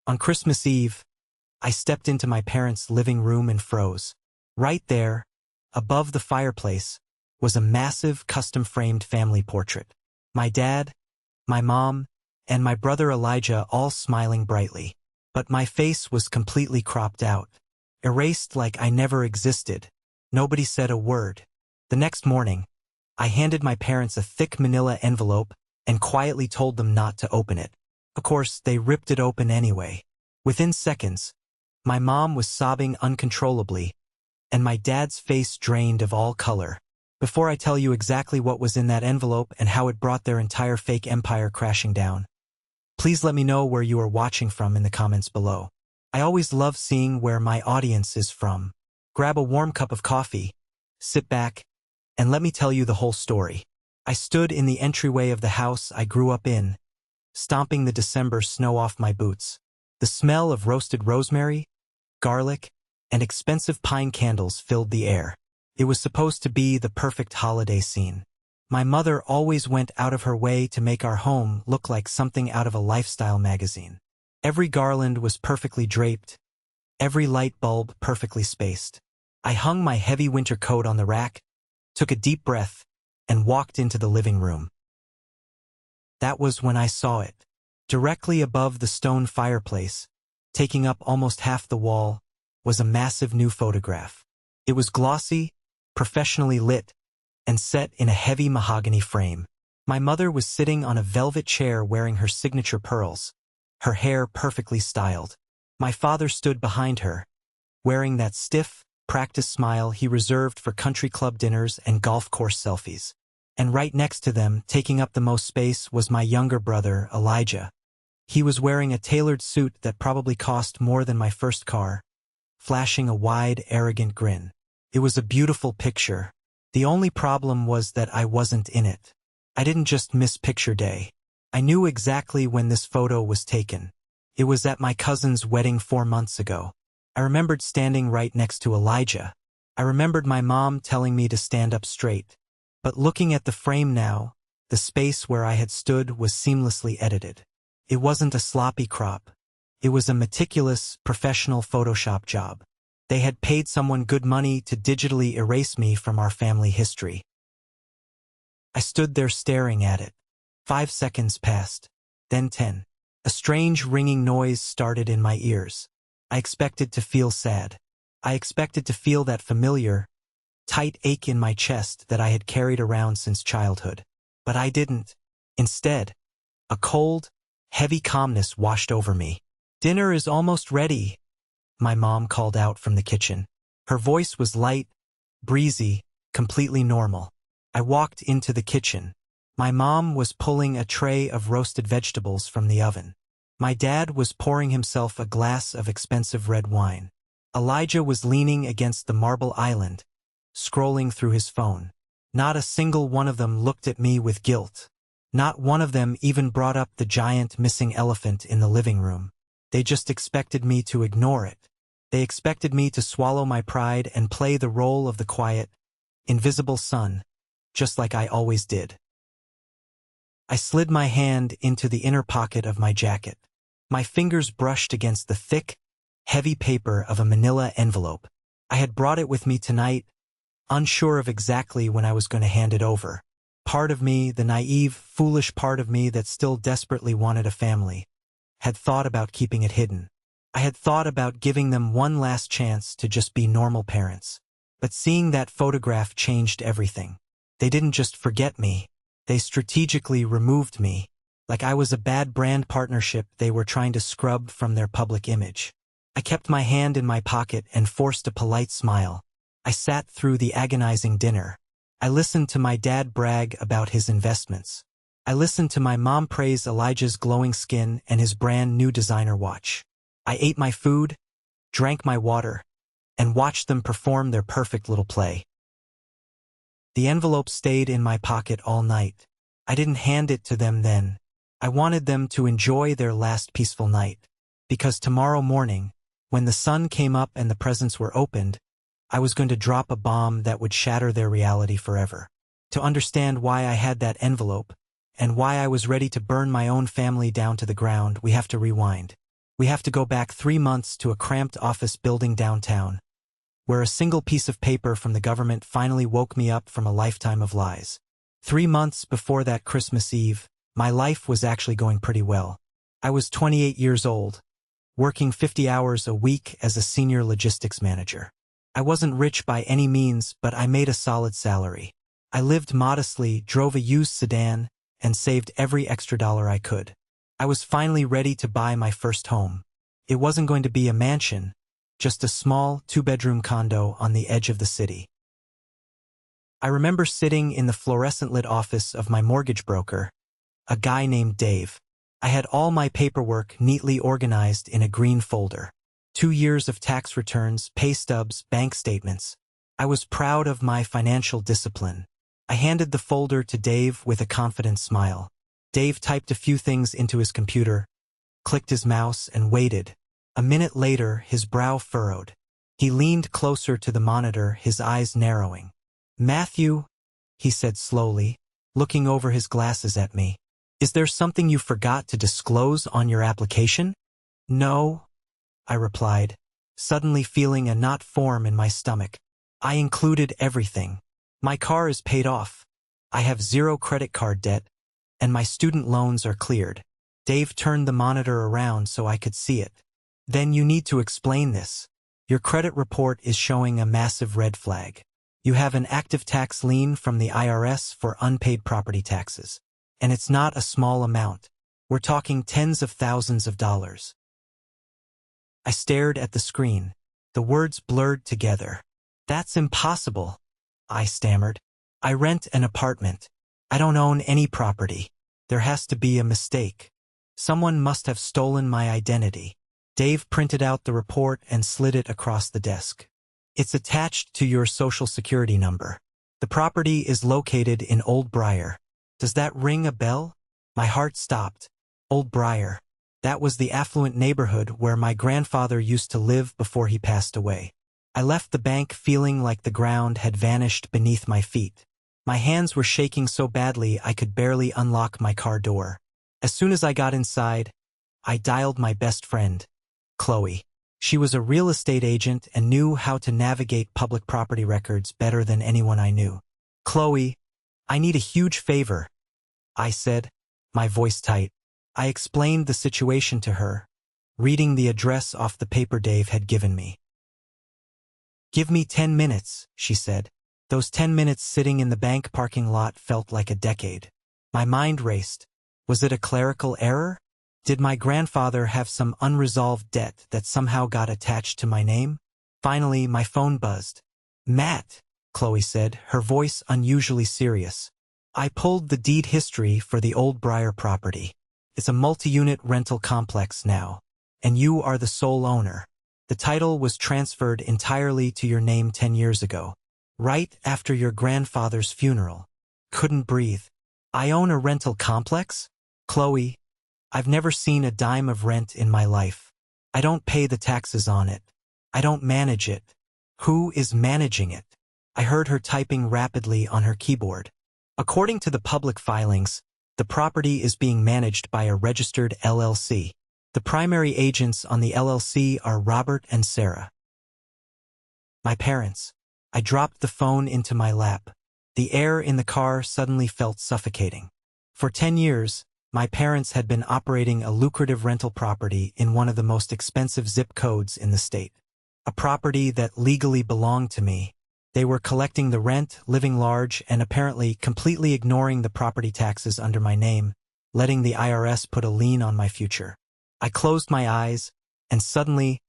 On Christmas Eve, I stepped into my parents' living room and froze. Right there, above the fireplace, was a massive custom-framed family portrait. My dad, my mom, and my brother Elijah all smiling brightly. But my face was completely cropped out, erased like I never existed. Nobody said a word. The next morning, I handed my parents a thick manila envelope and quietly told them not to open it. Of course, they ripped it open anyway. Within seconds, my mom was sobbing uncontrollably, and my dad's face drained of all color. Before I tell you exactly what was in that envelope and how it brought their entire fake empire crashing down, please let me know where you are watching from in the comments below. I always love seeing where my audience is from. Grab a warm cup of coffee, sit back, and let me tell you the whole story. I stood in the entryway of the house I grew up in, stomping the December snow off my boots. The smell of roasted rosemary, garlic, and expensive pine candles filled the air. It was supposed to be the perfect holiday scene. My mother always went out of her way to make our home look like something out of a lifestyle magazine. Every garland was perfectly draped, every light bulb perfectly spaced. I hung my heavy winter coat on the rack, took a deep breath, and walked into the living room. That was when I saw it. Directly above the stone fireplace, taking up almost half the wall, was a massive new photograph. It was glossy, professionally lit, and set in a heavy mahogany frame. My mother was sitting on a velvet chair wearing her signature pearls, her hair perfectly styled. My father stood behind her, wearing that stiff, practiced smile he reserved for country club dinners and golf course selfies. And right next to them, taking up the most space, was my younger brother, Elijah. He was wearing a tailored suit that probably cost more than my first car, flashing a wide, arrogant grin. It was a beautiful picture. The only problem was that I wasn't in it. I didn't just miss picture day. I knew exactly when this photo was taken. It was at my cousin's wedding 4 months ago. I remembered standing right next to Elijah. I remembered my mom telling me to stand up straight. But looking at the frame now, the space where I had stood was seamlessly edited. It wasn't a sloppy crop. It was a meticulous, professional Photoshop job. They had paid someone good money to digitally erase me from our family history. I stood there staring at it. 5 seconds passed, then 10. A strange ringing noise started in my ears. I expected to feel sad. I expected to feel that familiar, tight ache in my chest that I had carried around since childhood. But I didn't. Instead, a cold, heavy calmness washed over me. "Dinner is almost ready," my mom called out from the kitchen. Her voice was light, breezy, completely normal. I walked into the kitchen. My mom was pulling a tray of roasted vegetables from the oven. My dad was pouring himself a glass of expensive red wine. Elijah was leaning against the marble island, scrolling through his phone. Not a single one of them looked at me with guilt. Not one of them even brought up the giant missing elephant in the living room. They just expected me to ignore it. They expected me to swallow my pride and play the role of the quiet, invisible son, just like I always did. I slid my hand into the inner pocket of my jacket. My fingers brushed against the thick, heavy paper of a manila envelope. I had brought it with me tonight, unsure of exactly when I was going to hand it over. Part of me, the naive, foolish part of me that still desperately wanted a family, had thought about keeping it hidden. I had thought about giving them one last chance to just be normal parents. But seeing that photograph changed everything. They didn't just forget me. They strategically removed me, like I was a bad brand partnership they were trying to scrub from their public image. I kept my hand in my pocket and forced a polite smile. I sat through the agonizing dinner. I listened to my dad brag about his investments. I listened to my mom praise Elijah's glowing skin and his brand new designer watch. I ate my food, drank my water, and watched them perform their perfect little play. The envelope stayed in my pocket all night. I didn't hand it to them then. I wanted them to enjoy their last peaceful night. Because tomorrow morning, when the sun came up and the presents were opened, I was going to drop a bomb that would shatter their reality forever. To understand why I had that envelope, and why I was ready to burn my own family down to the ground, we have to rewind. We have to go back 3 months to a cramped office building downtown, where a single piece of paper from the government finally woke me up from a lifetime of lies. 3 months before that Christmas Eve, my life was actually going pretty well. I was 28 years old, working 50 hours a week as a senior logistics manager. I wasn't rich by any means, but I made a solid salary. I lived modestly, drove a used sedan, and saved every extra dollar I could. I was finally ready to buy my first home. It wasn't going to be a mansion, just a small 2-bedroom condo on the edge of the city. I remember sitting in the fluorescent-lit office of my mortgage broker, a guy named Dave. I had all my paperwork neatly organized in a green folder. 2 years of tax returns, pay stubs, bank statements. I was proud of my financial discipline. I handed the folder to Dave with a confident smile. Dave typed a few things into his computer, clicked his mouse, and waited. A minute later, his brow furrowed. He leaned closer to the monitor, his eyes narrowing. "Matthew," he said slowly, looking over his glasses at me, "is there something you forgot to disclose on your application?" "No," I replied, suddenly feeling a knot form in my stomach. "I included everything. My car is paid off. I have 0 credit card debt, and my student loans are cleared." Dave turned the monitor around so I could see it. "Then you need to explain this. Your credit report is showing a massive red flag. You have an active tax lien from the IRS for unpaid property taxes. And it's not a small amount. We're talking tens of thousands of dollars." I stared at the screen. The words blurred together. "That's impossible," I stammered. "I rent an apartment. I don't own any property. There has to be a mistake. Someone must have stolen my identity." Dave printed out the report and slid it across the desk. "It's attached to your social security number. The property is located in Old Briar. Does that ring a bell?" My heart stopped. Old Briar. That was the affluent neighborhood where my grandfather used to live before he passed away. I left the bank feeling like the ground had vanished beneath my feet. My hands were shaking so badly I could barely unlock my car door. As soon as I got inside, I dialed my best friend, Chloe. She was a real estate agent and knew how to navigate public property records better than anyone I knew. "Chloe, I need a huge favor," I said, my voice tight. I explained the situation to her, reading the address off the paper Dave had given me. "Give me 10 minutes, she said. Those 10 minutes sitting in the bank parking lot felt like a decade. My mind raced. Was it a clerical error? Did my grandfather have some unresolved debt that somehow got attached to my name? Finally, my phone buzzed. "Matt," Chloe said, her voice unusually serious. "I pulled the deed history for the Old Briar property. It's a multi-unit rental complex now, and you are the sole owner. The title was transferred entirely to your name 10 years ago, right after your grandfather's funeral." Couldn't breathe. "I own a rental complex? Chloe, I've never seen a dime of rent in my life. I don't pay the taxes on it. I don't manage it. Who is managing it?" I heard her typing rapidly on her keyboard. "According to the public filings, the property is being managed by a registered LLC. The primary agents on the LLC are Robert and Sarah." My parents. I dropped the phone into my lap. The air in the car suddenly felt suffocating. For 10 years, my parents had been operating a lucrative rental property in one of the most expensive zip codes in the state. A property that legally belonged to me. They were collecting the rent, living large, and apparently completely ignoring the property taxes under my name, letting the IRS put a lien on my future. I closed my eyes, and suddenly,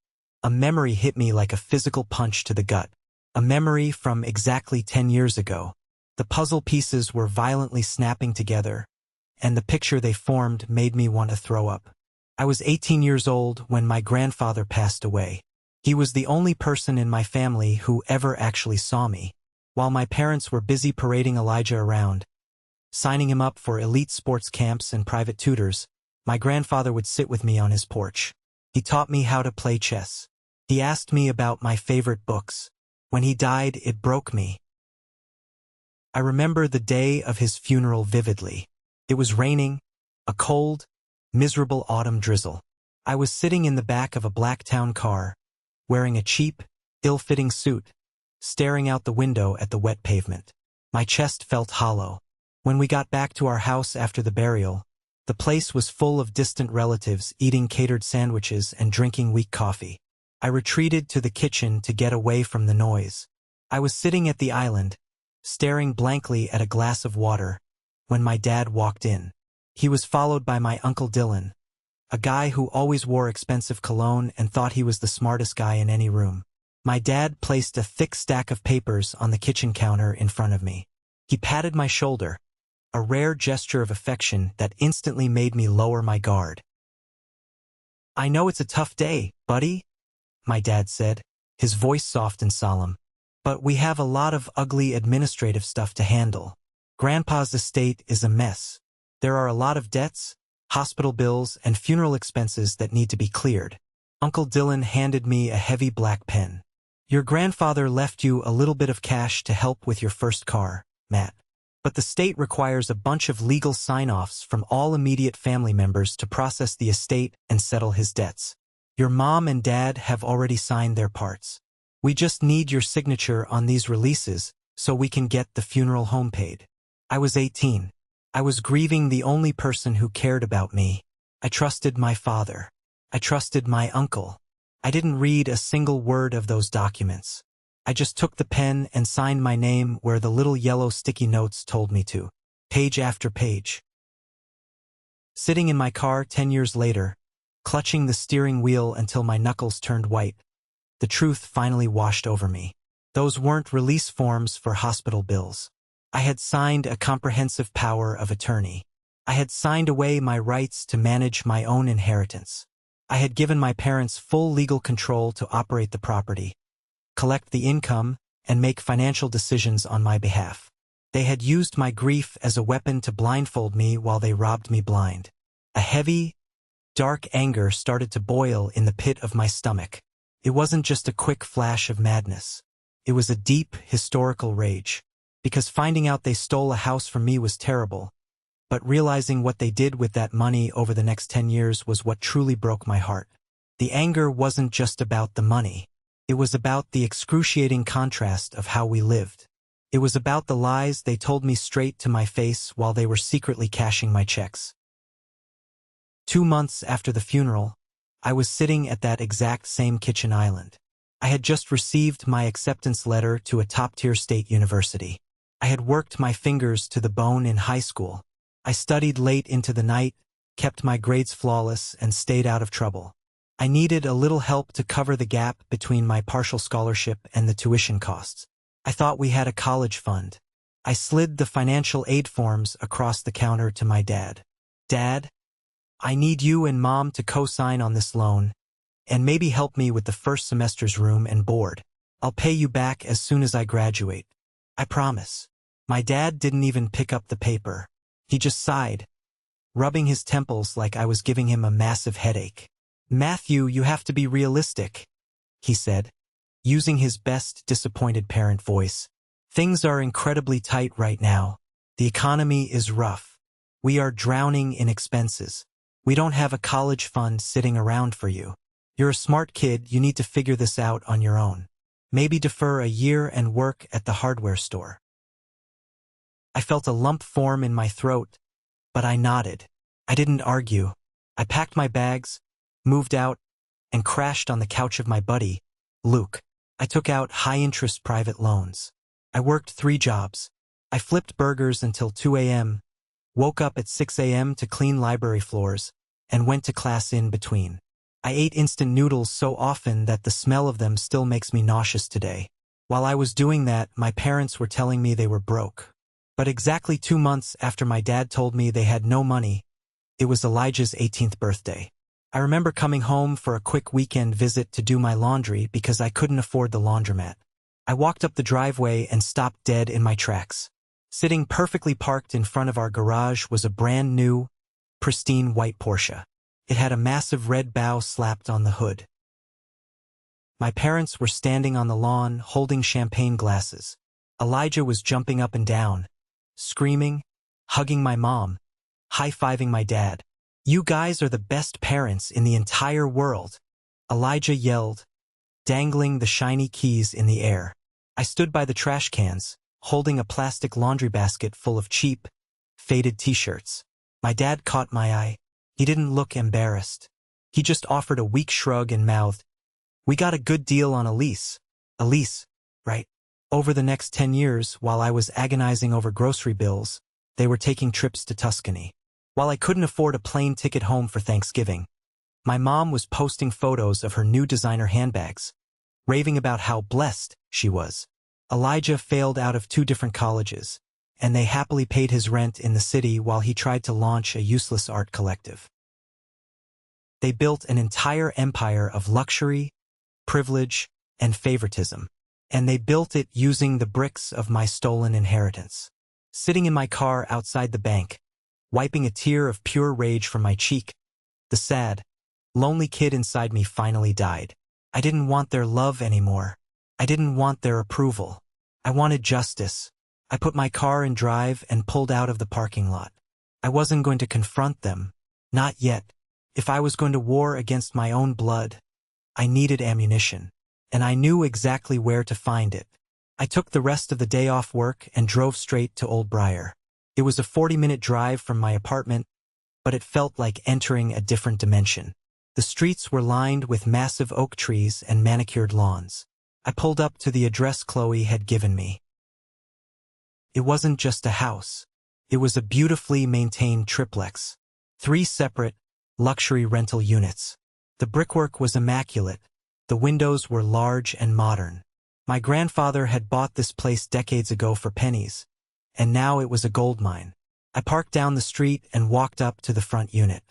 a memory hit me like a physical punch to the gut. A memory from exactly 10 years ago. The puzzle pieces were violently snapping together, and the picture they formed made me want to throw up. I was 18 years old when my grandfather passed away. He was the only person in my family who ever actually saw me. While my parents were busy parading Elijah around, signing him up for elite sports camps and private tutors, my grandfather would sit with me on his porch. He taught me how to play chess. He asked me about my favorite books. When he died, it broke me. I remember the day of his funeral vividly. It was raining, a cold, miserable autumn drizzle. I was sitting in the back of a black town car, wearing a cheap, ill-fitting suit, staring out the window at the wet pavement. My chest felt hollow. When we got back to our house after the burial, the place was full of distant relatives eating catered sandwiches and drinking weak coffee. I retreated to the kitchen to get away from the noise. I was sitting at the island, staring blankly at a glass of water, when my dad walked in. He was followed by my Uncle Dylan, a guy who always wore expensive cologne and thought he was the smartest guy in any room. My dad placed a thick stack of papers on the kitchen counter in front of me. He patted my shoulder, a rare gesture of affection that instantly made me lower my guard. "I know it's a tough day, buddy," my dad said, his voice soft and solemn. "But we have a lot of ugly administrative stuff to handle. Grandpa's estate is a mess. There are a lot of debts, hospital bills, and funeral expenses that need to be cleared." Uncle Dylan handed me a heavy black pen. "Your grandfather left you a little bit of cash to help with your first car, Matt. But the state requires a bunch of legal sign-offs from all immediate family members to process the estate and settle his debts. Your mom and dad have already signed their parts. We just need your signature on these releases so we can get the funeral home paid." I was 18. I was grieving the only person who cared about me. I trusted my father. I trusted my uncle. I didn't read a single word of those documents. I just took the pen and signed my name where the little yellow sticky notes told me to, page after page. Sitting in my car 10 years later, clutching the steering wheel until my knuckles turned white, the truth finally washed over me. Those weren't release forms for hospital bills. I had signed a comprehensive power of attorney. I had signed away my rights to manage my own inheritance. I had given my parents full legal control to operate the property, collect the income, and make financial decisions on my behalf. They had used my grief as a weapon to blindfold me while they robbed me blind. A heavy, dark anger started to boil in the pit of my stomach. It wasn't just a quick flash of madness. It was a deep, historical rage. Because finding out they stole a house from me was terrible, but realizing what they did with that money over the next 10 years was what truly broke my heart. The anger wasn't just about the money. It was about the excruciating contrast of how we lived. It was about the lies they told me straight to my face while they were secretly cashing my checks. 2 months after the funeral, I was sitting at that exact same kitchen island. I had just received my acceptance letter to a top-tier state university. I had worked my fingers to the bone in high school. I studied late into the night, kept my grades flawless, and stayed out of trouble. I needed a little help to cover the gap between my partial scholarship and the tuition costs. I thought we had a college fund. I slid the financial aid forms across the counter to my dad. "Dad, I need you and Mom to co-sign on this loan, and maybe help me with the first semester's room and board. I'll pay you back as soon as I graduate. I promise." My dad didn't even pick up the paper. He just sighed, rubbing his temples like I was giving him a massive headache. "Matthew, you have to be realistic," he said, using his best disappointed parent voice. "Things are incredibly tight right now. The economy is rough. We are drowning in expenses. We don't have a college fund sitting around for you. You're a smart kid, you need to figure this out on your own. Maybe defer a year and work at the hardware store." I felt a lump form in my throat, but I nodded. I didn't argue. I packed my bags, moved out, and crashed on the couch of my buddy, Luke. I took out high-interest private loans. I worked 3 jobs. I flipped burgers until 2 a.m., woke up at 6 a.m. to clean library floors, and went to class in between. I ate instant noodles so often that the smell of them still makes me nauseous today. While I was doing that, my parents were telling me they were broke. But exactly 2 months after my dad told me they had no money, it was Elijah's 18th birthday. I remember coming home for a quick weekend visit to do my laundry because I couldn't afford the laundromat. I walked up the driveway and stopped dead in my tracks. Sitting perfectly parked in front of our garage was a brand new, pristine white Porsche. It had a massive red bow slapped on the hood. My parents were standing on the lawn holding champagne glasses. Elijah was jumping up and down, screaming, hugging my mom, high-fiving my dad. "You guys are the best parents in the entire world," Elijah yelled, dangling the shiny keys in the air. I stood by the trash cans, holding a plastic laundry basket full of cheap, faded t-shirts. My dad caught my eye. He didn't look embarrassed. He just offered a weak shrug and mouthed, "We got a good deal on a lease." A lease, right? Over the next 10 years, while I was agonizing over grocery bills, they were taking trips to Tuscany. While I couldn't afford a plane ticket home for Thanksgiving, my mom was posting photos of her new designer handbags, raving about how blessed she was. Elijah failed out of 2 different colleges, and they happily paid his rent in the city while he tried to launch a useless art collective. They built an entire empire of luxury, privilege, and favoritism, and they built it using the bricks of my stolen inheritance. Sitting in my car outside the bank, wiping a tear of pure rage from my cheek, the sad, lonely kid inside me finally died. I didn't want their love anymore. I didn't want their approval. I wanted justice. I put my car in drive and pulled out of the parking lot. I wasn't going to confront them. Not yet. If I was going to war against my own blood, I needed ammunition, and I knew exactly where to find it. I took the rest of the day off work and drove straight to Old Briar. It was a 40-minute drive from my apartment, but it felt like entering a different dimension. The streets were lined with massive oak trees and manicured lawns. I pulled up to the address Chloe had given me. It wasn't just a house. It was a beautifully maintained triplex. 3 separate, luxury rental units. The brickwork was immaculate. The windows were large and modern. My grandfather had bought this place decades ago for pennies, and now it was a goldmine. I parked down the street and walked up to the front unit.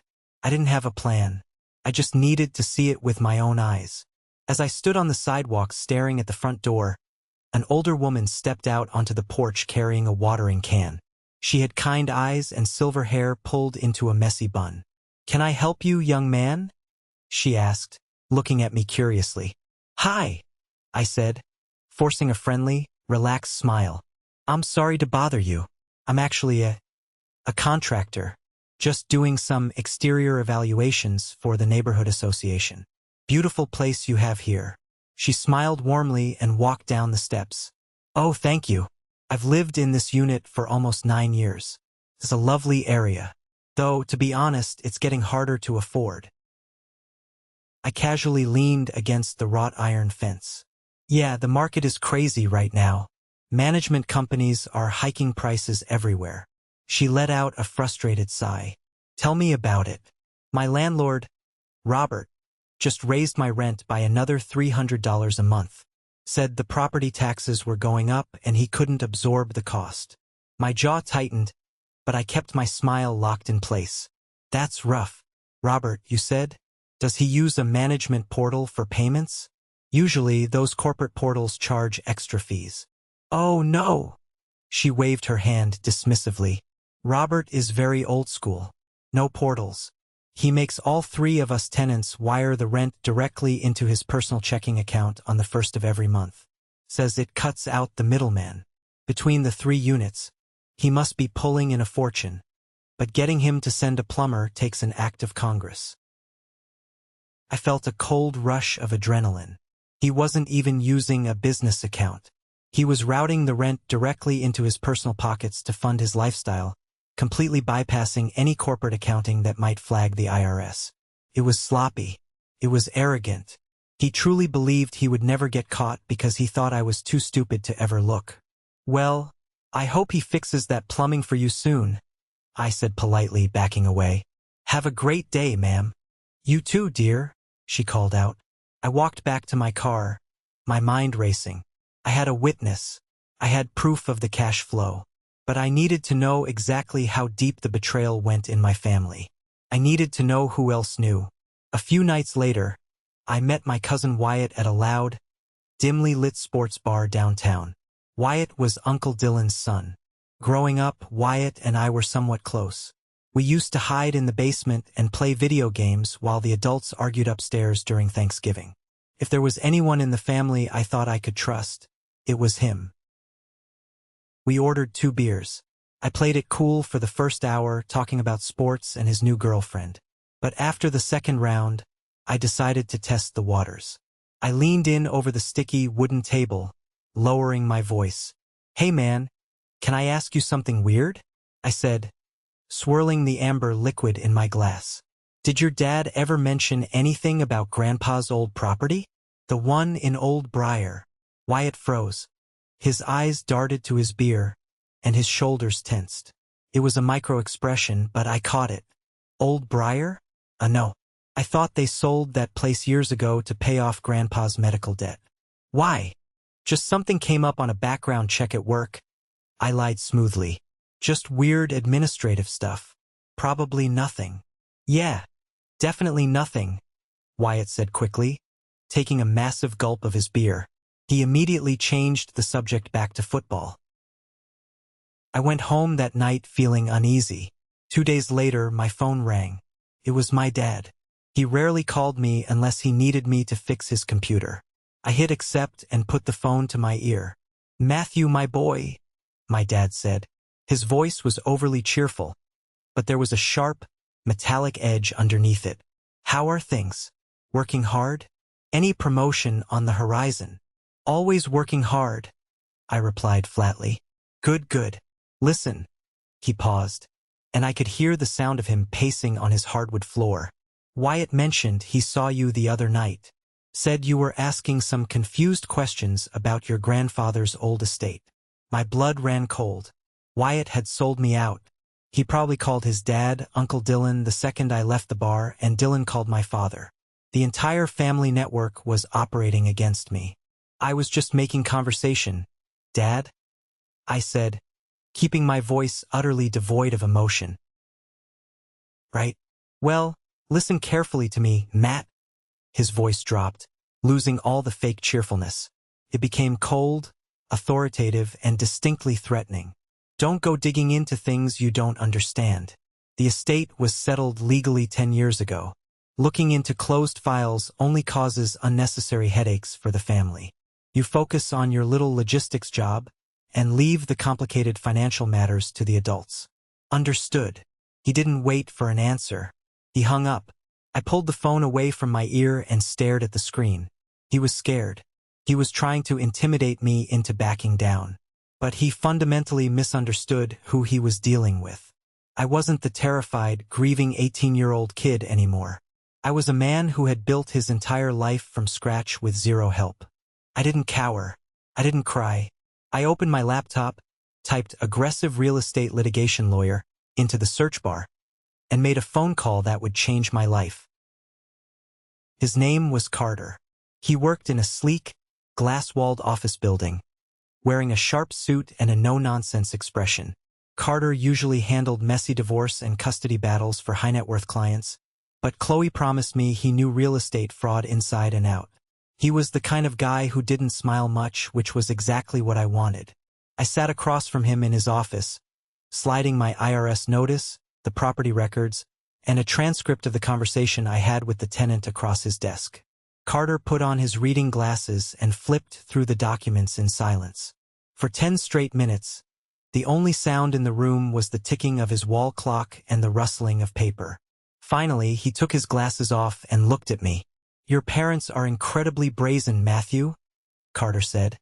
I didn't have a plan. I just needed to see it with my own eyes. As I stood on the sidewalk staring at the front door, an older woman stepped out onto the porch carrying a watering can. She had kind eyes and silver hair pulled into a messy bun. "Can I help you, young man?" she asked, looking at me curiously. "Hi," I said, forcing a friendly, relaxed smile. "I'm sorry to bother you. I'm actually a contractor, just doing some exterior evaluations for the neighborhood association. Beautiful place you have here." She smiled warmly and walked down the steps. "Oh, thank you. I've lived in this unit for almost 9 years. It's a lovely area. Though, to be honest, it's getting harder to afford." I casually leaned against the wrought iron fence. "Yeah, the market is crazy right now. Management companies are hiking prices everywhere." She let out a frustrated sigh. "Tell me about it. My landlord, Robert, just raised my rent by another $300 a month. Said the property taxes were going up and he couldn't absorb the cost." My jaw tightened, but I kept my smile locked in place. "That's rough. Robert, you said? Does he use a management portal for payments? Usually, those corporate portals charge extra fees." "Oh, no." She waved her hand dismissively. "Robert is very old school. No portals. He makes all 3 of us tenants wire the rent directly into his personal checking account on the 1st of every month. Says it cuts out the middleman. Between the 3 units, he must be pulling in a fortune, but getting him to send a plumber takes an act of Congress." I felt a cold rush of adrenaline. He wasn't even using a business account. He was routing the rent directly into his personal pockets to fund his lifestyle, completely bypassing any corporate accounting that might flag the IRS. It was sloppy. It was arrogant. He truly believed he would never get caught because he thought I was too stupid to ever look. "Well, I hope he fixes that plumbing for you soon," I said politely, backing away. "Have a great day, ma'am." "You too, dear," she called out. I walked back to my car, my mind racing. I had a witness. I had proof of the cash flow. But I needed to know exactly how deep the betrayal went in my family. I needed to know who else knew. A few nights later, I met my cousin Wyatt at a loud, dimly lit sports bar downtown. Wyatt was Uncle Dylan's son. Growing up, Wyatt and I were somewhat close. We used to hide in the basement and play video games while the adults argued upstairs during Thanksgiving. If there was anyone in the family I thought I could trust, it was him. We ordered 2 beers. I played it cool for the first hour, talking about sports and his new girlfriend. But after the second round, I decided to test the waters. I leaned in over the sticky wooden table, lowering my voice. "Hey man, can I ask you something weird?" I said, swirling the amber liquid in my glass. "Did your dad ever mention anything about Grandpa's old property? The one in Old Briar?" Wyatt froze. His eyes darted to his beer, and his shoulders tensed. It was a micro-expression, but I caught it. Old Briar? No. I thought they sold that place years ago to pay off Grandpa's medical debt. Why? Just something came up on a background check at work. I lied smoothly. Just weird administrative stuff. Probably nothing. Yeah, definitely nothing, Wyatt said quickly, taking a massive gulp of his beer. He immediately changed the subject back to football. I went home that night feeling uneasy. 2 days later, my phone rang. It was my dad. He rarely called me unless he needed me to fix his computer. I hit accept and put the phone to my ear. "Matthew, my boy," my dad said. His voice was overly cheerful, but there was a sharp, metallic edge underneath it. "How are things? Working hard? Any promotion on the horizon?" "Always working hard," I replied flatly. "Good, good. Listen." He paused, and I could hear the sound of him pacing on his hardwood floor. "Wyatt mentioned he saw you the other night. Said you were asking some confused questions about your grandfather's old estate." My blood ran cold. Wyatt had sold me out. He probably called his dad, Uncle Dylan, the second I left the bar, and Dylan called my father. The entire family network was operating against me. I was just making conversation. "Dad?" I said, keeping my voice utterly devoid of emotion. "Right. Well, listen carefully to me, Matt." His voice dropped, losing all the fake cheerfulness. It became cold, authoritative, and distinctly threatening. "Don't go digging into things you don't understand. The estate was settled legally 10 years ago. Looking into closed files only causes unnecessary headaches for the family. You focus on your little logistics job and leave the complicated financial matters to the adults." "Understood." He didn't wait for an answer. He hung up. I pulled the phone away from my ear and stared at the screen. He was scared. He was trying to intimidate me into backing down. But he fundamentally misunderstood who he was dealing with. I wasn't the terrified, grieving 18-year-old kid anymore. I was a man who had built his entire life from scratch with zero help. I didn't cower. I didn't cry. I opened my laptop, typed "aggressive real estate litigation lawyer" into the search bar, and made a phone call that would change my life. His name was Carter. He worked in a sleek, glass-walled office building, wearing a sharp suit and a no-nonsense expression. Carter usually handled messy divorce and custody battles for high-net-worth clients, but Chloe promised me he knew real estate fraud inside and out. He was the kind of guy who didn't smile much, which was exactly what I wanted. I sat across from him in his office, sliding my IRS notice, the property records, and a transcript of the conversation I had with the tenant across his desk. Carter put on his reading glasses and flipped through the documents in silence. For 10 straight minutes, the only sound in the room was the ticking of his wall clock and the rustling of paper. Finally, he took his glasses off and looked at me. "Your parents are incredibly brazen, Matthew," Carter said,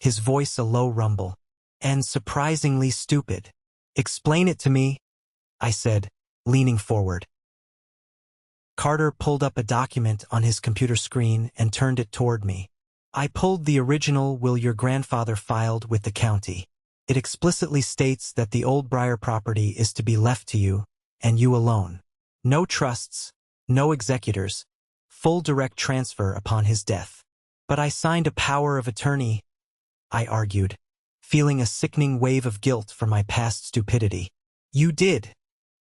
his voice a low rumble. "And surprisingly stupid." "Explain it to me," I said, leaning forward. Carter pulled up a document on his computer screen and turned it toward me. I pulled the original will your grandfather filed with the county. It explicitly states that the Old Briar property is to be left to you, and you alone. No trusts, no executors, full direct transfer upon his death. "But I signed a power of attorney," I argued, feeling a sickening wave of guilt for my past stupidity. "You did,"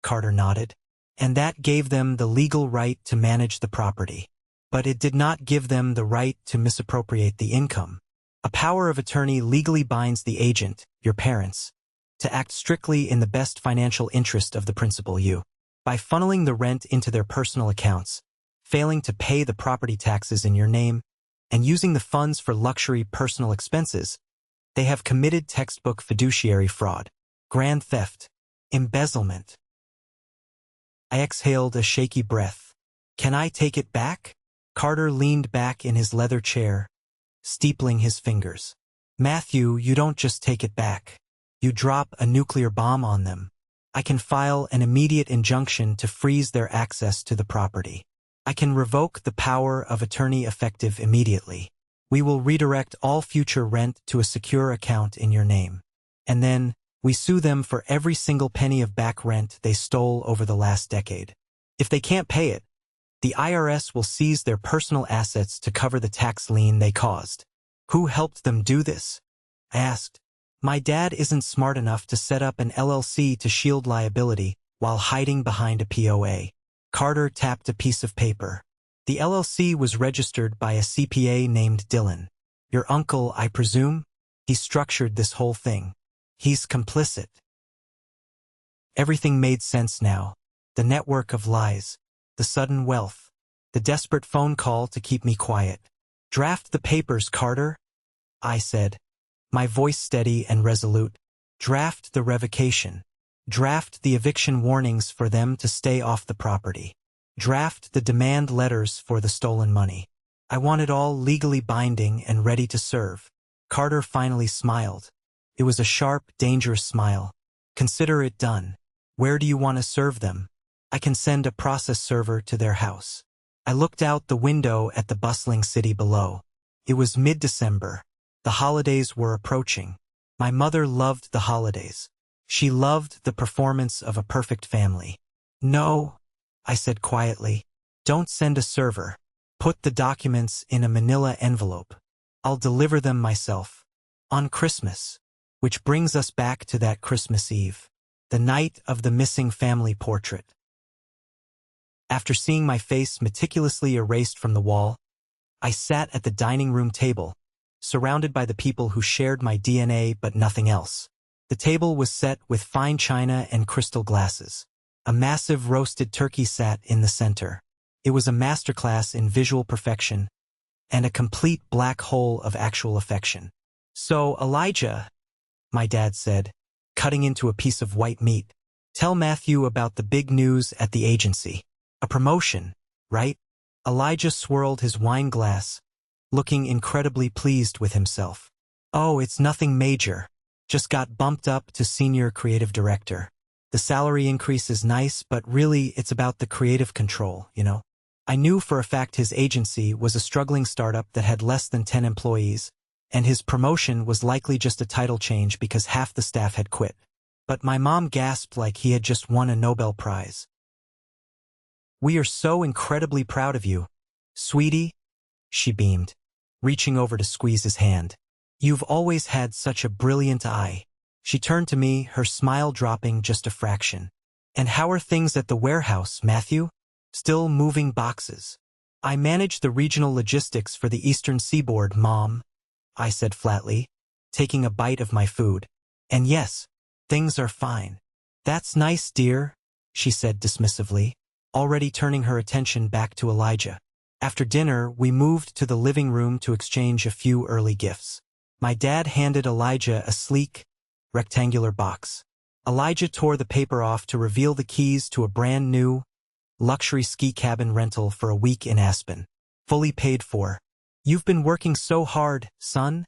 Carter nodded, "and that gave them the legal right to manage the property. But it did not give them the right to misappropriate the income. A power of attorney legally binds the agent, your parents, to act strictly in the best financial interest of the principal you. By funneling the rent into their personal accounts, failing to pay the property taxes in your name, and using the funds for luxury personal expenses, they have committed textbook fiduciary fraud, grand theft, embezzlement." I exhaled a shaky breath. Can I take it back? Carter leaned back in his leather chair, steepling his fingers. Matthew, you don't just take it back. You drop a nuclear bomb on them. I can file an immediate injunction to freeze their access to the property. I can revoke the power of attorney effective immediately. We will redirect all future rent to a secure account in your name. And then, we sue them for every single penny of back rent they stole over the last decade. If they can't pay it, the IRS will seize their personal assets to cover the tax lien they caused. Who helped them do this? I asked. My dad isn't smart enough to set up an LLC to shield liability while hiding behind a POA. Carter tapped a piece of paper. The LLC was registered by a CPA named Dylan. Your uncle, I presume? He structured this whole thing. He's complicit. Everything made sense now. The network of lies, the sudden wealth, the desperate phone call to keep me quiet. Draft the papers, Carter, I said, my voice steady and resolute. Draft the revocation. Draft the eviction warnings for them to stay off the property. Draft the demand letters for the stolen money. I want it all legally binding and ready to serve. Carter finally smiled. It was a sharp, dangerous smile. Consider it done. Where do you want to serve them? I can send a process server to their house. I looked out the window at the bustling city below. It was mid-December. The holidays were approaching. My mother loved the holidays. She loved the performance of a perfect family. No, I said quietly. Don't send a server. Put the documents in a manila envelope. I'll deliver them myself. On Christmas. Which brings us back to that Christmas Eve. The night of the missing family portrait. After seeing my face meticulously erased from the wall, I sat at the dining room table, surrounded by the people who shared my DNA but nothing else. The table was set with fine china and crystal glasses. A massive roasted turkey sat in the center. It was a masterclass in visual perfection and a complete black hole of actual affection. So, Elijah, my dad said, cutting into a piece of white meat, tell Matthew about the big news at the agency. A promotion, right? Elijah swirled his wine glass, looking incredibly pleased with himself. Oh, it's nothing major. Just got bumped up to senior creative director. The salary increase is nice, but really it's about the creative control, you know? I knew for a fact his agency was a struggling startup that had less than 10 employees, and his promotion was likely just a title change because half the staff had quit. But my mom gasped like he had just won a Nobel Prize. We are so incredibly proud of you, sweetie, she beamed, reaching over to squeeze his hand. You've always had such a brilliant eye. She turned to me, her smile dropping just a fraction. And how are things at the warehouse, Matthew? Still moving boxes. I manage the regional logistics for the Eastern Seaboard, Mom, I said flatly, taking a bite of my food. And yes, things are fine. That's nice, dear, she said dismissively, already turning her attention back to Elijah. After dinner, we moved to the living room to exchange a few early gifts. My dad handed Elijah a sleek, rectangular box. Elijah tore the paper off to reveal the keys to a brand new, luxury ski cabin rental for a week in Aspen. Fully paid for. You've been working so hard, son,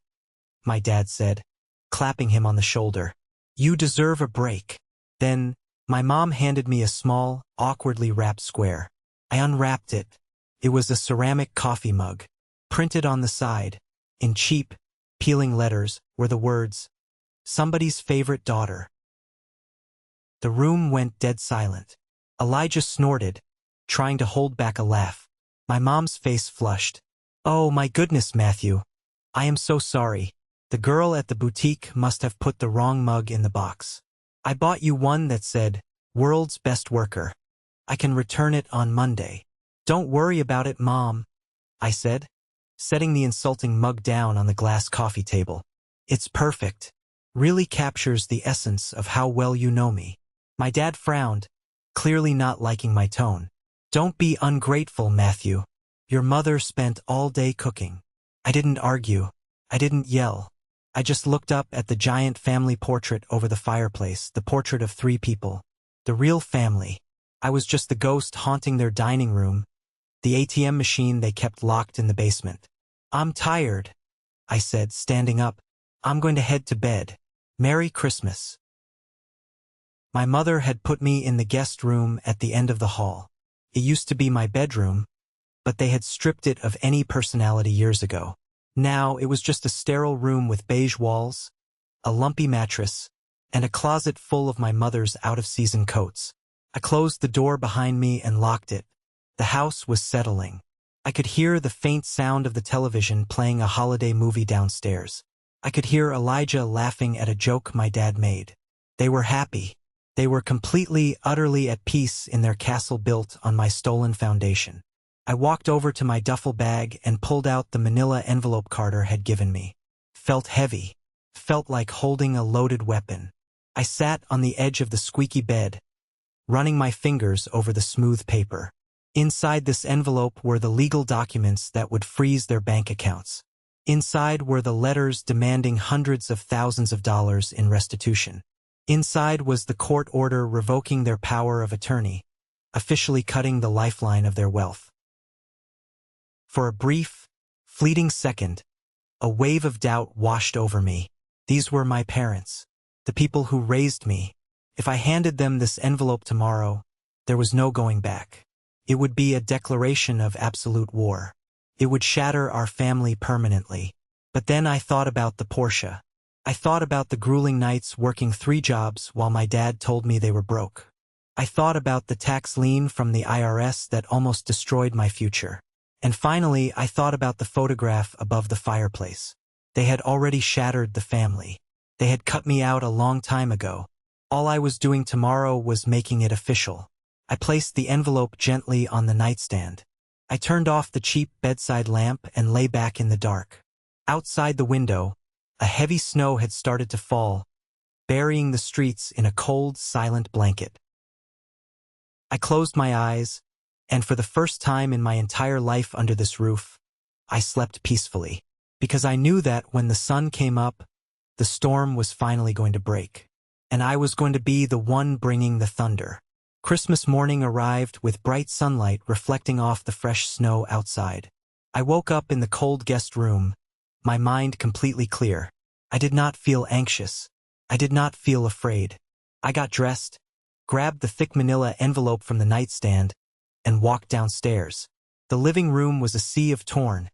my dad said, clapping him on the shoulder. You deserve a break. Then, my mom handed me a small, awkwardly wrapped square. I unwrapped it. It was a ceramic coffee mug. Printed on the side, in cheap, peeling letters, were the words, somebody's favorite daughter. The room went dead silent. Elijah snorted, trying to hold back a laugh. My mom's face flushed. Oh my goodness, Matthew. I am so sorry. The girl at the boutique must have put the wrong mug in the box. I bought you one that said, World's Best Worker. I can return it on Monday. Don't worry about it, Mom, I said, setting the insulting mug down on the glass coffee table. It's perfect. Really captures the essence of how well you know me. My dad frowned, clearly not liking my tone. Don't be ungrateful, Matthew. Your mother spent all day cooking. I didn't argue. I didn't yell. I just looked up at the giant family portrait over the fireplace, the portrait of 3 people. The real family. I was just the ghost haunting their dining room, the ATM machine they kept locked in the basement. "I'm tired," I said, standing up. "I'm going to head to bed. Merry Christmas." My mother had put me in the guest room at the end of the hall. It used to be my bedroom, but they had stripped it of any personality years ago. Now it was just a sterile room with beige walls, a lumpy mattress, and a closet full of my mother's out-of-season coats. I closed the door behind me and locked it. The house was settling. I could hear the faint sound of the television playing a holiday movie downstairs. I could hear Elijah laughing at a joke my dad made. They were happy. They were completely, utterly at peace in their castle built on my stolen foundation. I walked over to my duffel bag and pulled out the manila envelope Carter had given me. Felt heavy. Felt like holding a loaded weapon. I sat on the edge of the squeaky bed, running my fingers over the smooth paper. Inside this envelope were the legal documents that would freeze their bank accounts. Inside were the letters demanding hundreds of thousands of dollars in restitution. Inside was the court order revoking their power of attorney, officially cutting the lifeline of their wealth. For a brief, fleeting second, a wave of doubt washed over me. These were my parents, the people who raised me. If I handed them this envelope tomorrow, there was no going back. It would be a declaration of absolute war. It would shatter our family permanently. But then I thought about the Porsche. I thought about the grueling nights working 3 jobs while my dad told me they were broke. I thought about the tax lien from the IRS that almost destroyed my future. And finally, I thought about the photograph above the fireplace. They had already shattered the family. They had cut me out a long time ago. All I was doing tomorrow was making it official. I placed the envelope gently on the nightstand. I turned off the cheap bedside lamp and lay back in the dark. Outside the window, a heavy snow had started to fall, burying the streets in a cold, silent blanket. I closed my eyes, and for the first time in my entire life under this roof, I slept peacefully, because I knew that when the sun came up, the storm was finally going to break, and I was going to be the one bringing the thunder. Christmas morning arrived with bright sunlight reflecting off the fresh snow outside. I woke up in the cold guest room, my mind completely clear. I did not feel anxious. I did not feel afraid. I got dressed, grabbed the thick manila envelope from the nightstand, and walked downstairs. The living room was a sea of torn,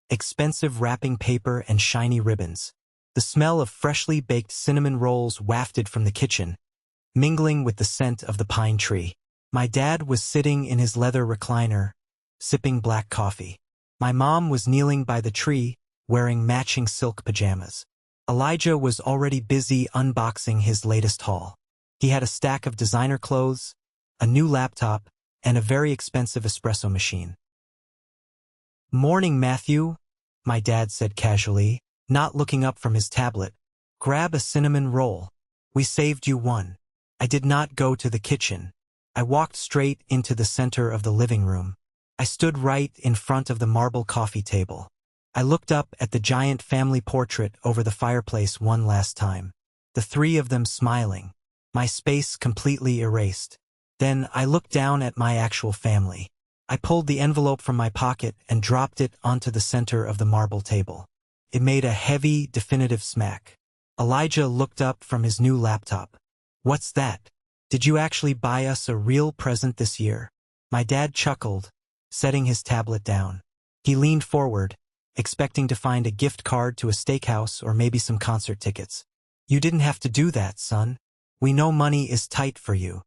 expensive wrapping paper and shiny ribbons. The smell of freshly baked cinnamon rolls wafted from the kitchen, mingling with the scent of the pine tree. My dad was sitting in his leather recliner, sipping black coffee. My mom was kneeling by the tree, wearing matching silk pajamas. Elijah was already busy unboxing his latest haul. He had a stack of designer clothes, a new laptop, and a very expensive espresso machine. "Morning, Matthew," my dad said casually, not looking up from his tablet. "Grab a cinnamon roll. We saved you one." I did not go to the kitchen. I walked straight into the center of the living room. I stood right in front of the marble coffee table. I looked up at the giant family portrait over the fireplace one last time. The 3 of them smiling, my space completely erased. Then I looked down at my actual family. I pulled the envelope from my pocket and dropped it onto the center of the marble table. It made a heavy, definitive smack. Elijah looked up from his new laptop. "What's that? Did you actually buy us a real present this year?" My dad chuckled, setting his tablet down. He leaned forward, expecting to find a gift card to a steakhouse or maybe some concert tickets. "You didn't have to do that, son. We know money is tight for you."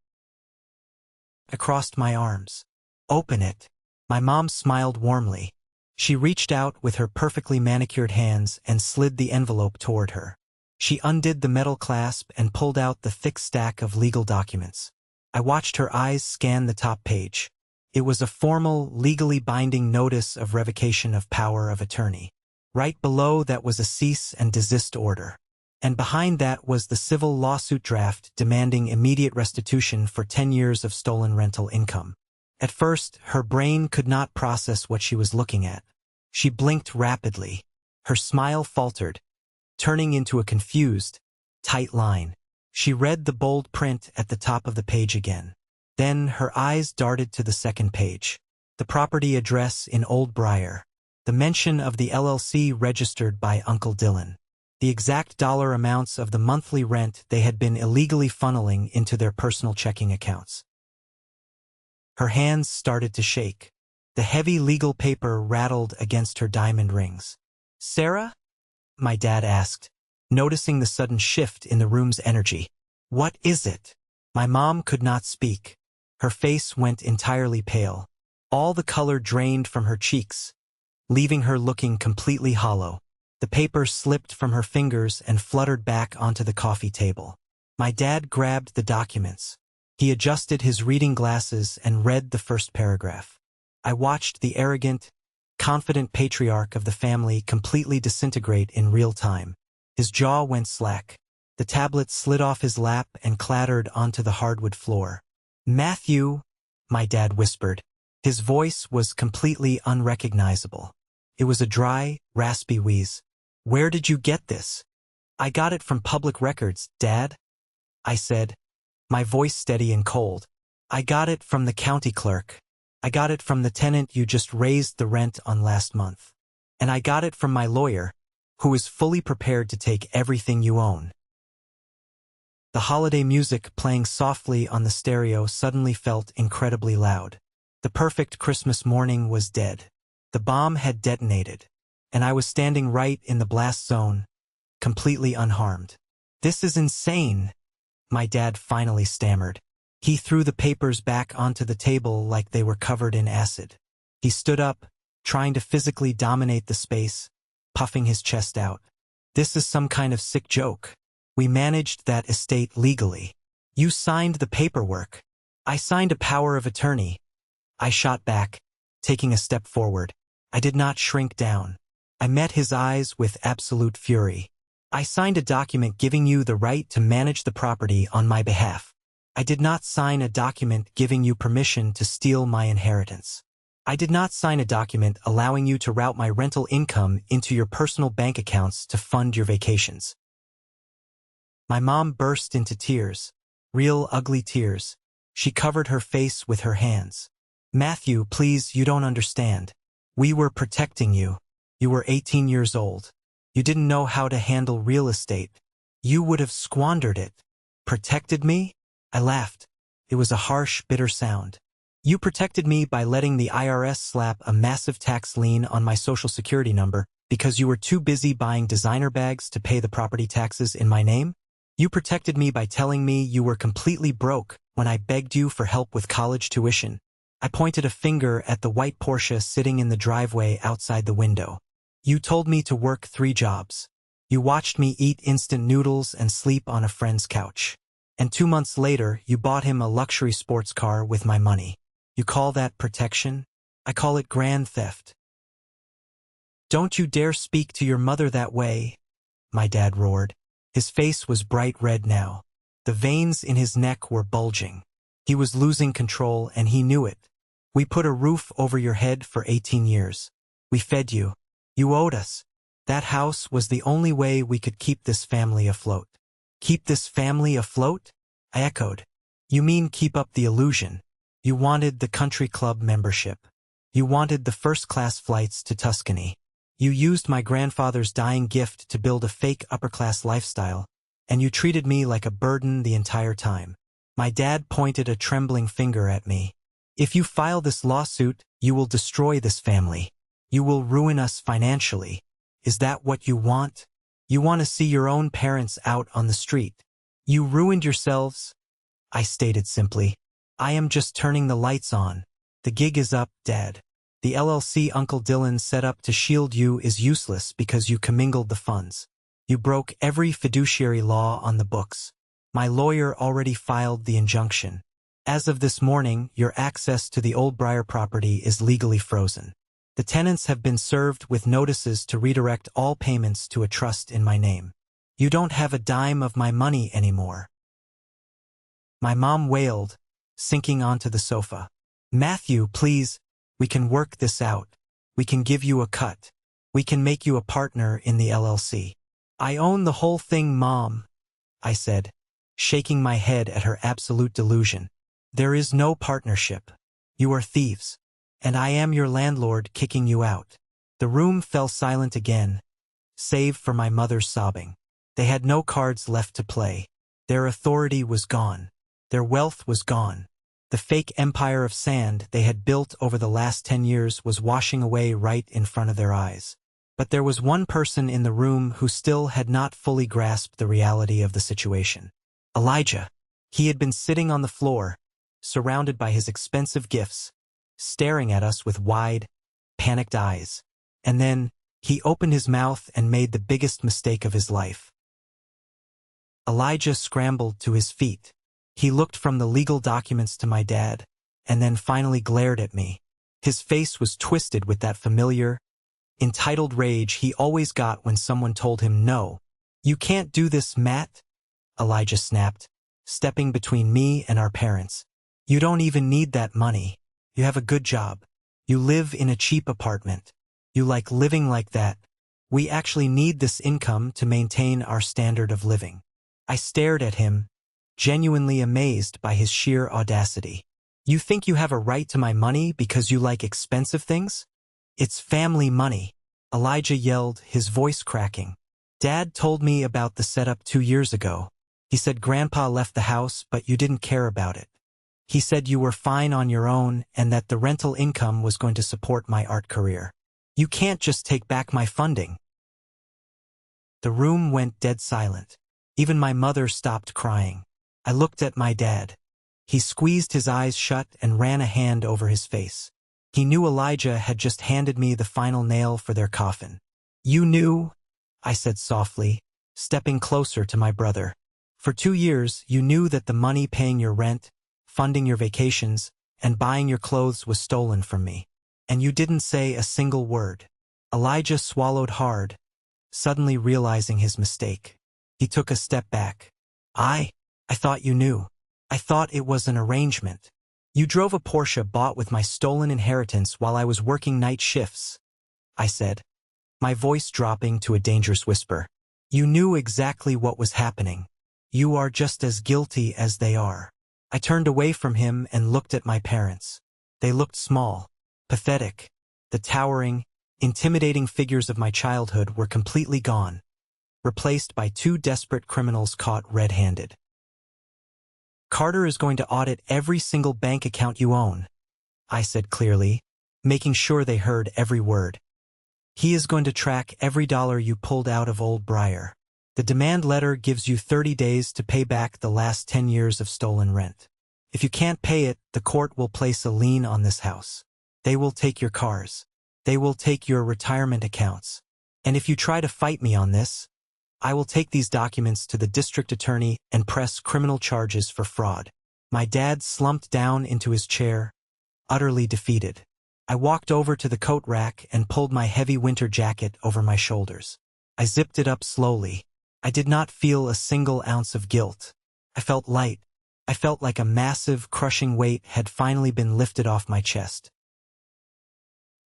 I crossed my arms. "Open it." My mom smiled warmly. She reached out with her perfectly manicured hands and slid the envelope toward her. She undid the metal clasp and pulled out the thick stack of legal documents. I watched her eyes scan the top page. It was a formal, legally binding notice of revocation of power of attorney. Right below that was a cease and desist order. And behind that was the civil lawsuit draft demanding immediate restitution for 10 years of stolen rental income. At first, her brain could not process what she was looking at. She blinked rapidly. Her smile faltered, turning into a confused, tight line. She read the bold print at the top of the page again. Then her eyes darted to the second page. The property address in Old Briar. The mention of the LLC registered by Uncle Dylan. The exact dollar amounts of the monthly rent they had been illegally funneling into their personal checking accounts. Her hands started to shake. The heavy legal paper rattled against her diamond rings. "Sarah?" my dad asked, noticing the sudden shift in the room's energy. "What is it?" My mom could not speak. Her face went entirely pale. All the color drained from her cheeks, leaving her looking completely hollow. The paper slipped from her fingers and fluttered back onto the coffee table. My dad grabbed the documents. He adjusted his reading glasses and read the first paragraph. I watched the arrogant, confident patriarch of the family completely disintegrate in real time. His jaw went slack. The tablet slid off his lap and clattered onto the hardwood floor. "Matthew," my dad whispered. His voice was completely unrecognizable. It was a dry, raspy wheeze. "Where did you get this?" "I got it from public records, Dad," I said, my voice steady and cold. "I got it from the county clerk. I got it from the tenant you just raised the rent on last month. And I got it from my lawyer, who is fully prepared to take everything you own." The holiday music playing softly on the stereo suddenly felt incredibly loud. The perfect Christmas morning was dead. The bomb had detonated, and I was standing right in the blast zone, completely unharmed. "This is insane," my dad finally stammered. He threw the papers back onto the table like they were covered in acid. He stood up, trying to physically dominate the space, puffing his chest out. "This is some kind of sick joke. We managed that estate legally. You signed the paperwork." "I signed a power of attorney," I shot back, taking a step forward. I did not shrink down. I met his eyes with absolute fury. "I signed a document giving you the right to manage the property on my behalf. I did not sign a document giving you permission to steal my inheritance. I did not sign a document allowing you to route my rental income into your personal bank accounts to fund your vacations." My mom burst into tears, real ugly tears. She covered her face with her hands. "Matthew, please, you don't understand. We were protecting you. You were 18 years old. You didn't know how to handle real estate. You would have squandered it." "Protected me?" I laughed. It was a harsh, bitter sound. "You protected me by letting the IRS slap a massive tax lien on my social security number because you were too busy buying designer bags to pay the property taxes in my name? You protected me by telling me you were completely broke when I begged you for help with college tuition." I pointed a finger at the white Porsche sitting in the driveway outside the window. "You told me to work 3 jobs. You watched me eat instant noodles and sleep on a friend's couch. And 2 months later, you bought him a luxury sports car with my money. You call that protection? I call it grand theft." "Don't you dare speak to your mother that way," my dad roared. His face was bright red now. The veins in his neck were bulging. He was losing control, and he knew it. "We put a roof over your head for 18 years. We fed you. You owed us. That house was the only way we could keep this family afloat." "Keep this family afloat?" I echoed. "You mean keep up the illusion. You wanted the country club membership. You wanted the first-class flights to Tuscany. You used my grandfather's dying gift to build a fake upper-class lifestyle, and you treated me like a burden the entire time." My dad pointed a trembling finger at me. "If you file this lawsuit, you will destroy this family. You will ruin us financially. Is that what you want? You want to see your own parents out on the street. You ruined yourselves." I stated simply. "I am just turning the lights on. The gig is up, Dad. The LLC Uncle Dylan set up to shield you is useless because you commingled the funds. You broke every fiduciary law on the books. My lawyer already filed the injunction. As of this morning, your access to the Old Briar property is legally frozen. The tenants have been served with notices to redirect all payments to a trust in my name. You don't have a dime of my money anymore." My mom wailed, sinking onto the sofa. "Matthew, please, we can work this out. We can give you a cut. We can make you a partner in the LLC." "I own the whole thing, Mom," I said, shaking my head at her absolute delusion. There is no partnership. You are thieves. And I am your landlord kicking you out. The room fell silent again, save for my mother's sobbing. They had no cards left to play. Their authority was gone. Their wealth was gone. The fake empire of sand they had built over the last 10 years was washing away right in front of their eyes. But there was one person in the room who still had not fully grasped the reality of the situation. Elijah. He had been sitting on the floor, surrounded by his expensive gifts, staring at us with wide, panicked eyes. And then, he opened his mouth and made the biggest mistake of his life. Elijah scrambled to his feet. He looked from the legal documents to my dad, and then finally glared at me. His face was twisted with that familiar, entitled rage he always got when someone told him no. "You can't do this, Matt," Elijah snapped, stepping between me and our parents. "You don't even need that money. You have a good job. You live in a cheap apartment. You like living like that. We actually need this income to maintain our standard of living." I stared at him, genuinely amazed by his sheer audacity. "You think you have a right to my money because you like expensive things? It's family money," Elijah yelled, his voice cracking. "Dad told me about the setup 2 years ago. He said Grandpa left the house, but you didn't care about it. He said you were fine on your own and that the rental income was going to support my art career. You can't just take back my funding." The room went dead silent. Even my mother stopped crying. I looked at my dad. He squeezed his eyes shut and ran a hand over his face. He knew Elijah had just handed me the final nail for their coffin. "You knew," I said softly, stepping closer to my brother. "For 2 years, you knew that the money paying your rent, funding your vacations, and buying your clothes was stolen from me. And you didn't say a single word." Elijah swallowed hard, suddenly realizing his mistake. He took a step back. I thought you knew. I thought it was an arrangement. You drove a Porsche bought with my stolen inheritance while I was working night shifts," I said, my voice dropping to a dangerous whisper. "You knew exactly what was happening. You are just as guilty as they are." I turned away from him and looked at my parents. They looked small, pathetic. The towering, intimidating figures of my childhood were completely gone, replaced by 2 desperate criminals caught red-handed. "Carter is going to audit every single bank account you own," I said clearly, making sure they heard every word. "He is going to track every dollar you pulled out of Old Briar. The demand letter gives you 30 days to pay back the last 10 years of stolen rent. If you can't pay it, the court will place a lien on this house. They will take your cars. They will take your retirement accounts. And if you try to fight me on this, I will take these documents to the district attorney and press criminal charges for fraud." My dad slumped down into his chair, utterly defeated. I walked over to the coat rack and pulled my heavy winter jacket over my shoulders. I zipped it up slowly. I did not feel a single ounce of guilt. I felt light. I felt like a massive, crushing weight had finally been lifted off my chest.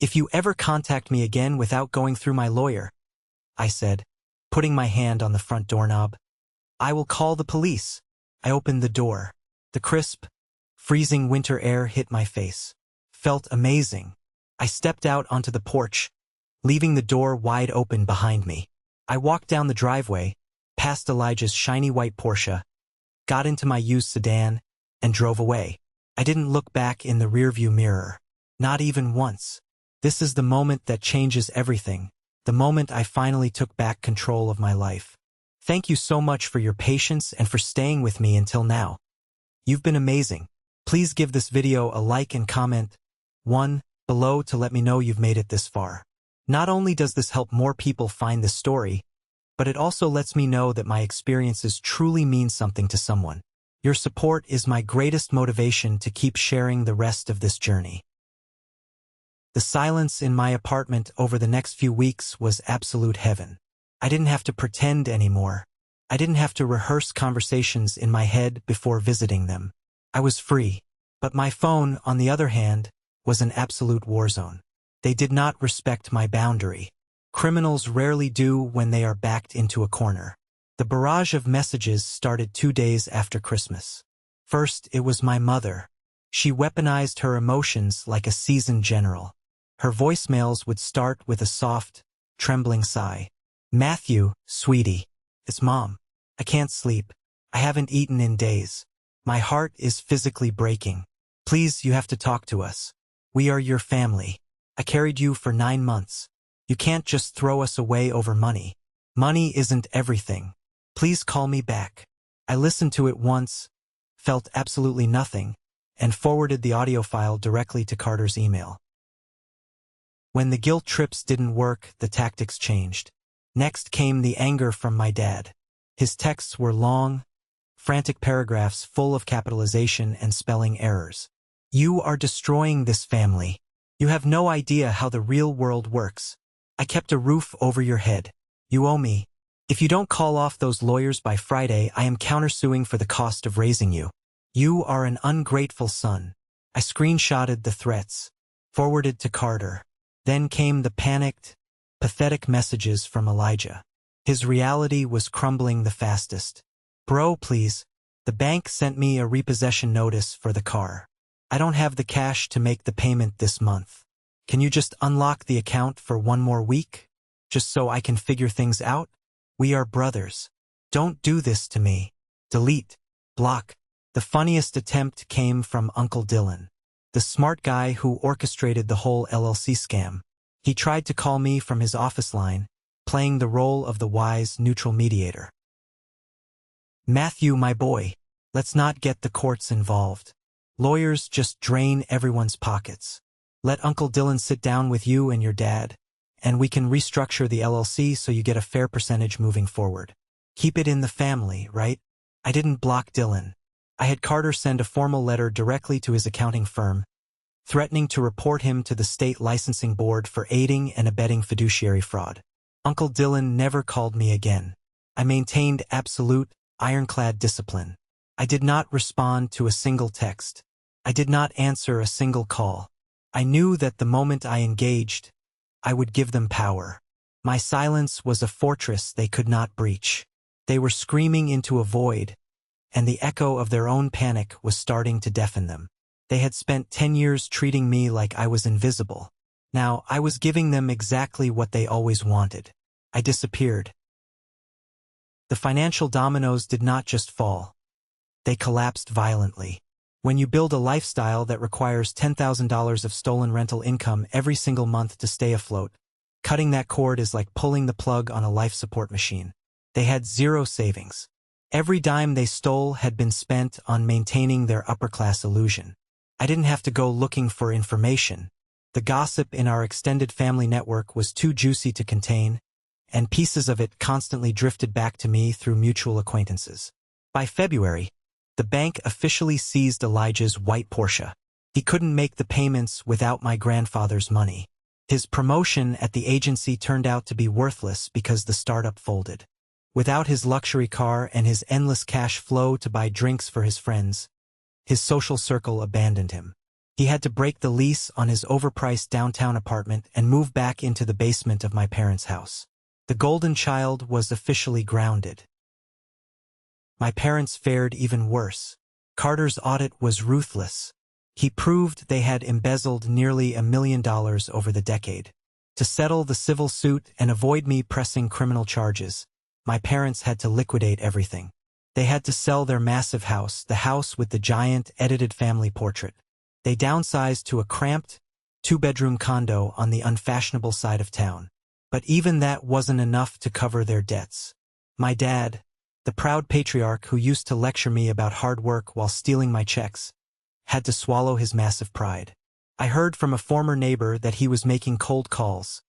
"If you ever contact me again without going through my lawyer," I said, putting my hand on the front doorknob, "I will call the police." I opened the door. The crisp, freezing winter air hit my face. Felt amazing. I stepped out onto the porch, leaving the door wide open behind me. I walked down the driveway, past Elijah's shiny white Porsche, got into my used sedan, and drove away. I didn't look back in the rearview mirror. Not even once. This is the moment that changes everything. The moment I finally took back control of my life. Thank you so much for your patience and for staying with me until now. You've been amazing. Please give this video a like and comment 1 below to let me know you've made it this far. Not only does this help more people find this story, but it also lets me know that my experiences truly mean something to someone. Your support is my greatest motivation to keep sharing the rest of this journey. The silence in my apartment over the next few weeks was absolute heaven. I didn't have to pretend anymore. I didn't have to rehearse conversations in my head before visiting them. I was free. But my phone, on the other hand, was an absolute war zone. They did not respect my boundary. Criminals rarely do when they are backed into a corner. The barrage of messages started 2 days after Christmas. First, it was my mother. She weaponized her emotions like a seasoned general. Her voicemails would start with a soft, trembling sigh. "Matthew, sweetie. It's Mom. I can't sleep. I haven't eaten in days. My heart is physically breaking. Please, you have to talk to us. We are your family. I carried you for 9 months. You can't just throw us away over money. Money isn't everything. Please call me back." I listened to it once, felt absolutely nothing, and forwarded the audio file directly to Carter's email. When the guilt trips didn't work, the tactics changed. Next came the anger from my dad. His texts were long, frantic paragraphs full of capitalization and spelling errors. "You are destroying this family. You have no idea how the real world works. I kept a roof over your head. You owe me. If you don't call off those lawyers by Friday, I am countersuing for the cost of raising you. You are an ungrateful son." I screenshotted the threats, forwarded to Carter. Then came the panicked, pathetic messages from Elijah. His reality was crumbling the fastest. "Bro, please. The bank sent me a repossession notice for the car. I don't have the cash to make the payment this month. Can you just unlock the account for 1 more week? Just so I can figure things out? We are brothers. Don't do this to me. Delete. Block." The funniest attempt came from Uncle Dylan, the smart guy who orchestrated the whole LLC scam. He tried to call me from his office line, playing the role of the wise, neutral mediator. "Matthew, my boy, let's not get the courts involved. Lawyers just drain everyone's pockets. Let Uncle Dylan sit down with you and your dad, and we can restructure the LLC so you get a fair percentage moving forward. Keep it in the family, right?" I didn't block Dylan. I had Carter send a formal letter directly to his accounting firm, threatening to report him to the state licensing board for aiding and abetting fiduciary fraud. Uncle Dylan never called me again. I maintained absolute, ironclad discipline. I did not respond to a single text. I did not answer a single call. I knew that the moment I engaged, I would give them power. My silence was a fortress they could not breach. They were screaming into a void, and the echo of their own panic was starting to deafen them. They had spent 10 years treating me like I was invisible. Now I was giving them exactly what they always wanted. I disappeared. The financial dominoes did not just fall. They collapsed violently. When you build a lifestyle that requires $10,000 of stolen rental income every single month to stay afloat, cutting that cord is like pulling the plug on a life support machine. They had zero savings. Every dime they stole had been spent on maintaining their upper-class illusion. I didn't have to go looking for information. The gossip in our extended family network was too juicy to contain, and pieces of it constantly drifted back to me through mutual acquaintances. By February, the bank officially seized Elijah's white Porsche. He couldn't make the payments without my grandfather's money. His promotion at the agency turned out to be worthless because the startup folded. Without his luxury car and his endless cash flow to buy drinks for his friends, his social circle abandoned him. He had to break the lease on his overpriced downtown apartment and move back into the basement of my parents' house. The golden child was officially grounded. My parents fared even worse. Carter's audit was ruthless. He proved they had embezzled nearly $1 million over the decade. To settle the civil suit and avoid me pressing criminal charges, my parents had to liquidate everything. They had to sell their massive house, the house with the giant, edited family portrait. They downsized to a cramped, 2-bedroom condo on the unfashionable side of town. But even that wasn't enough to cover their debts. My dad, the proud patriarch who used to lecture me about hard work while stealing my checks, had to swallow his massive pride. I heard from a former neighbor that he was making cold calls,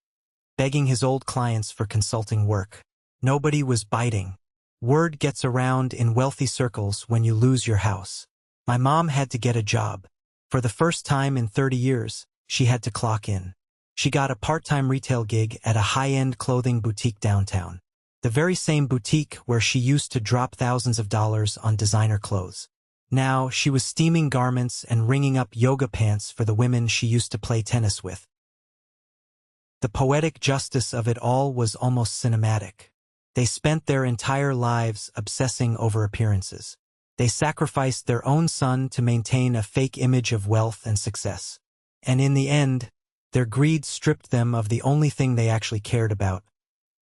begging his old clients for consulting work. Nobody was biting. Word gets around in wealthy circles when you lose your house. My mom had to get a job. For the first time in 30 years, she had to clock in. She got a part-time retail gig at a high-end clothing boutique downtown. The very same boutique where she used to drop thousands of dollars on designer clothes. Now, she was steaming garments and ringing up yoga pants for the women she used to play tennis with. The poetic justice of it all was almost cinematic. They spent their entire lives obsessing over appearances. They sacrificed their own son to maintain a fake image of wealth and success. And in the end, their greed stripped them of the only thing they actually cared about,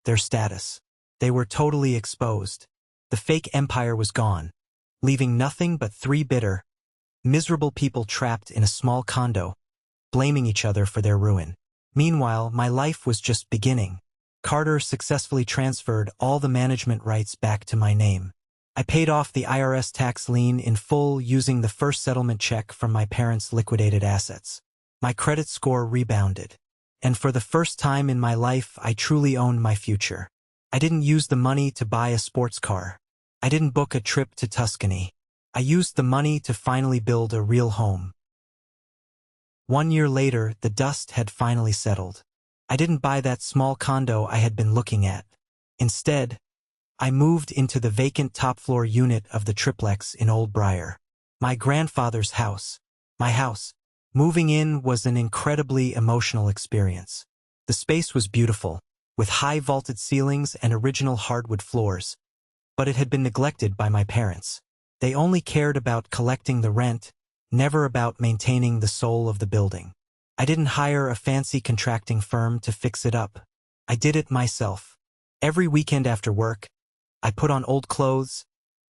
their status. They were totally exposed. The fake empire was gone, leaving nothing but three bitter, miserable people trapped in a small condo, blaming each other for their ruin. Meanwhile, my life was just beginning. Carter successfully transferred all the management rights back to my name. I paid off the IRS tax lien in full using the first settlement check from my parents' liquidated assets. My credit score rebounded. And for the first time in my life, I truly owned my future. I didn't use the money to buy a sports car. I didn't book a trip to Tuscany. I used the money to finally build a real home. 1 year later, the dust had finally settled. I didn't buy that small condo I had been looking at. Instead, I moved into the vacant top-floor unit of the triplex in Old Briar. My grandfather's house. My house. Moving in was an incredibly emotional experience. The space was beautiful, with high vaulted ceilings and original hardwood floors, but it had been neglected by my parents. They only cared about collecting the rent, never about maintaining the soul of the building. I didn't hire a fancy contracting firm to fix it up. I did it myself. Every weekend after work, I put on old clothes,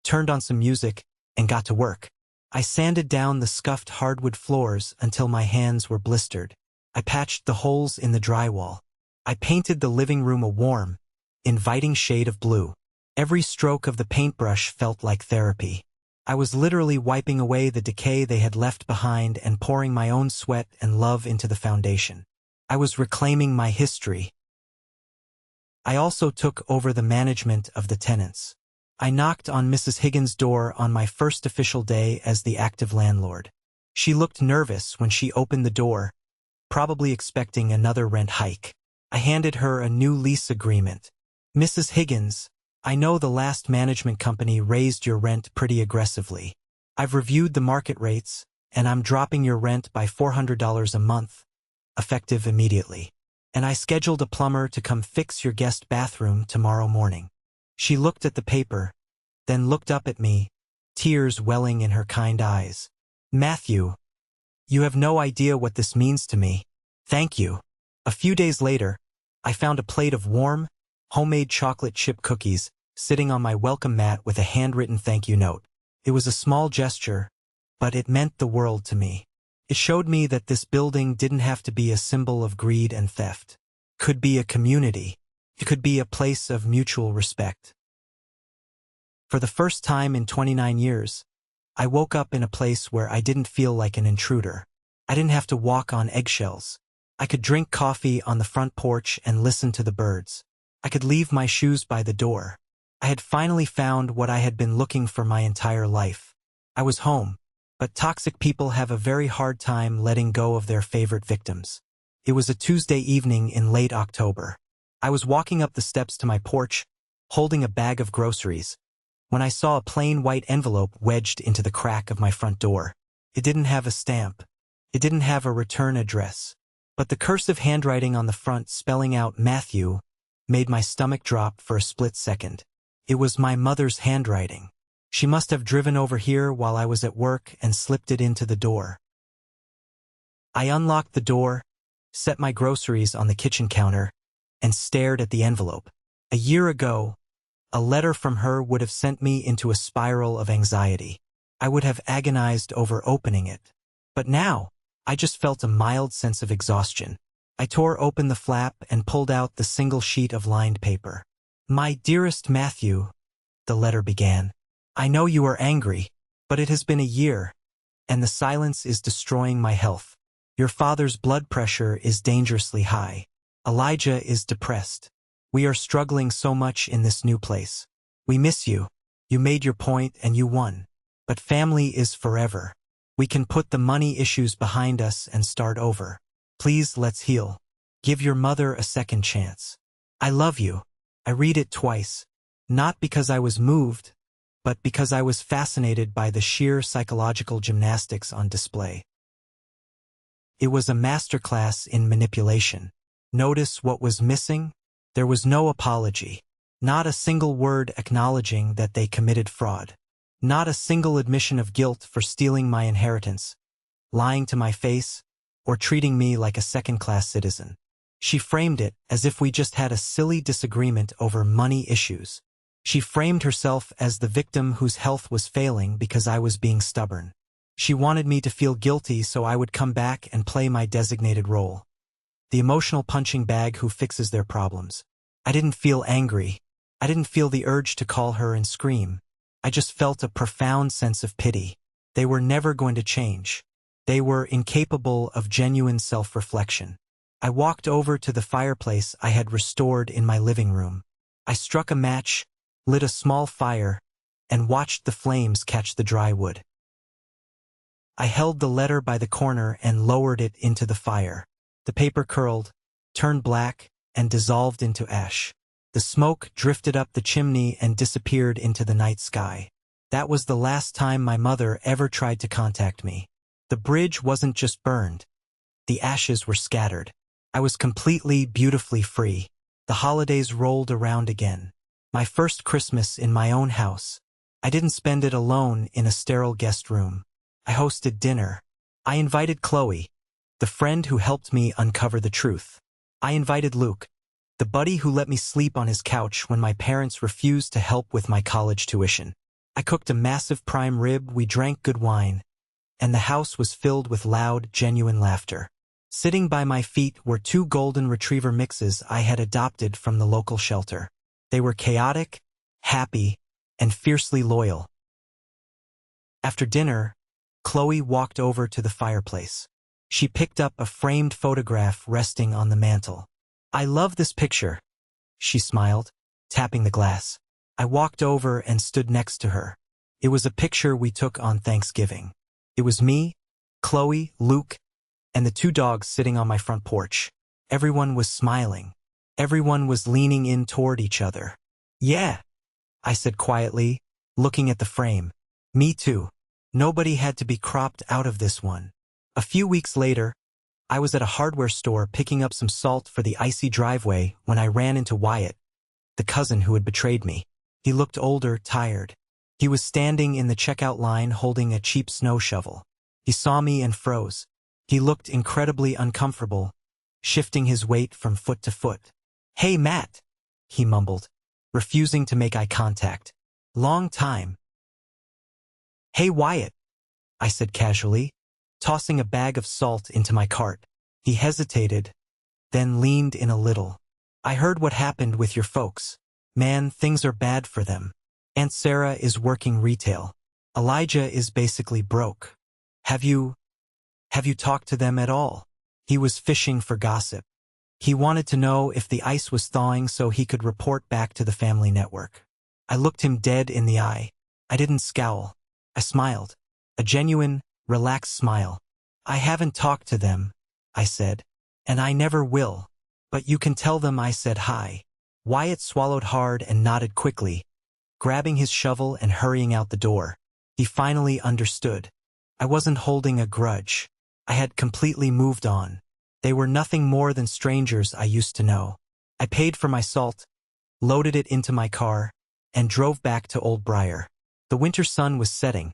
turned on some music, and got to work. I sanded down the scuffed hardwood floors until my hands were blistered. I patched the holes in the drywall. I painted the living room a warm, inviting shade of blue. Every stroke of the paintbrush felt like therapy. I was literally wiping away the decay they had left behind and pouring my own sweat and love into the foundation. I was reclaiming my history. I also took over the management of the tenants. I knocked on Mrs. Higgins' door on my first official day as the active landlord. She looked nervous when she opened the door, probably expecting another rent hike. I handed her a new lease agreement. "Mrs. Higgins, I know the last management company raised your rent pretty aggressively. I've reviewed the market rates, and I'm dropping your rent by $400 a month, effective immediately. And I scheduled a plumber to come fix your guest bathroom tomorrow morning." She looked at the paper, then looked up at me, tears welling in her kind eyes. "Matthew, you have no idea what this means to me. Thank you." A few days later, I found a plate of warm, homemade chocolate chip cookies sitting on my welcome mat with a handwritten thank you note. It was a small gesture, but it meant the world to me. It showed me that this building didn't have to be a symbol of greed and theft. It could be a community. It could be a place of mutual respect. For the first time in 29 years, I woke up in a place where I didn't feel like an intruder. I didn't have to walk on eggshells. I could drink coffee on the front porch and listen to the birds. I could leave my shoes by the door. I had finally found what I had been looking for my entire life. I was home, but toxic people have a very hard time letting go of their favorite victims. It was a Tuesday evening in late October. I was walking up the steps to my porch, holding a bag of groceries, when I saw a plain white envelope wedged into the crack of my front door. It didn't have a stamp. It didn't have a return address. But the cursive handwriting on the front spelling out Matthew made my stomach drop for a split second. It was my mother's handwriting. She must have driven over here while I was at work and slipped it into the door. I unlocked the door, set my groceries on the kitchen counter, and stared at the envelope. A year ago, a letter from her would have sent me into a spiral of anxiety. I would have agonized over opening it. But now, I just felt a mild sense of exhaustion. I tore open the flap and pulled out the single sheet of lined paper. "My dearest Matthew," the letter began, "I know you are angry, but it has been a year, and the silence is destroying my health. Your father's blood pressure is dangerously high. Elijah is depressed. We are struggling so much in this new place. We miss you. You made your point and you won. But family is forever. We can put the money issues behind us and start over. Please, let's heal. Give your mother a second chance. I love you." I read it twice, not because I was moved, but because I was fascinated by the sheer psychological gymnastics on display. It was a masterclass in manipulation. Notice what was missing? There was no apology, not a single word acknowledging that they committed fraud. Not a single admission of guilt for stealing my inheritance, lying to my face, or treating me like a second-class citizen. She framed it as if we just had a silly disagreement over money issues. She framed herself as the victim whose health was failing because I was being stubborn. She wanted me to feel guilty so I would come back and play my designated role. The emotional punching bag who fixes their problems. I didn't feel angry. I didn't feel the urge to call her and scream. I just felt a profound sense of pity. They were never going to change. They were incapable of genuine self-reflection. I walked over to the fireplace I had restored in my living room. I struck a match, lit a small fire, and watched the flames catch the dry wood. I held the letter by the corner and lowered it into the fire. The paper curled, turned black, and dissolved into ash. The smoke drifted up the chimney and disappeared into the night sky. That was the last time my mother ever tried to contact me. The bridge wasn't just burned. The ashes were scattered. I was completely, beautifully free. The holidays rolled around again. My first Christmas in my own house. I didn't spend it alone in a sterile guest room. I hosted dinner. I invited Chloe, the friend who helped me uncover the truth. I invited Luke, the buddy who let me sleep on his couch when my parents refused to help with my college tuition. I cooked a massive prime rib, we drank good wine, and the house was filled with loud, genuine laughter. Sitting by my feet were two golden retriever mixes I had adopted from the local shelter. They were chaotic, happy, and fiercely loyal. After dinner, Chloe walked over to the fireplace. She picked up a framed photograph resting on the mantel. "I love this picture," she smiled, tapping the glass. I walked over and stood next to her. It was a picture we took on Thanksgiving. It was me, Chloe, Luke, and the two dogs sitting on my front porch. Everyone was smiling. Everyone was leaning in toward each other. "Yeah," I said quietly, looking at the frame. "Me too. Nobody had to be cropped out of this one." A few weeks later, I was at a hardware store picking up some salt for the icy driveway when I ran into Wyatt, the cousin who had betrayed me. He looked older, tired. He was standing in the checkout line holding a cheap snow shovel. He saw me and froze. He looked incredibly uncomfortable, shifting his weight from foot to foot. "Hey, Matt," he mumbled, refusing to make eye contact. "Long time." "Hey, Wyatt," I said casually, tossing a bag of salt into my cart. He hesitated, then leaned in a little. "I heard what happened with your folks. Man, things are bad for them. Aunt Sarah is working retail. Elijah is basically broke. Have you talked to them at all?" He was fishing for gossip. He wanted to know if the ice was thawing so he could report back to the family network. I looked him dead in the eye. I didn't scowl. I smiled. A genuine, relaxed smile. "I haven't talked to them," I said, "and I never will. But you can tell them I said hi." Wyatt swallowed hard and nodded quickly, grabbing his shovel and hurrying out the door. He finally understood. I wasn't holding a grudge. I had completely moved on. They were nothing more than strangers I used to know. I paid for my salt, loaded it into my car, and drove back to Old Briar. The winter sun was setting,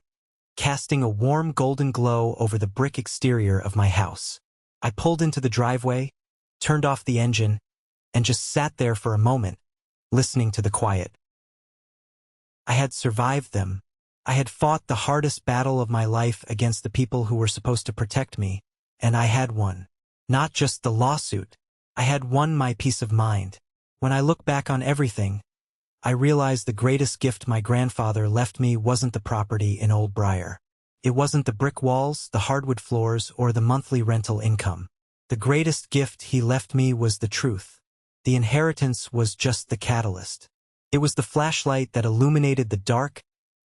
casting a warm golden glow over the brick exterior of my house. I pulled into the driveway, turned off the engine, and just sat there for a moment, listening to the quiet. I had survived them. I had fought the hardest battle of my life against the people who were supposed to protect me, and I had won. Not just the lawsuit. I had won my peace of mind. When I look back on everything, I realize the greatest gift my grandfather left me wasn't the property in Old Briar. It wasn't the brick walls, the hardwood floors, or the monthly rental income. The greatest gift he left me was the truth. The inheritance was just the catalyst. It was the flashlight that illuminated the dark,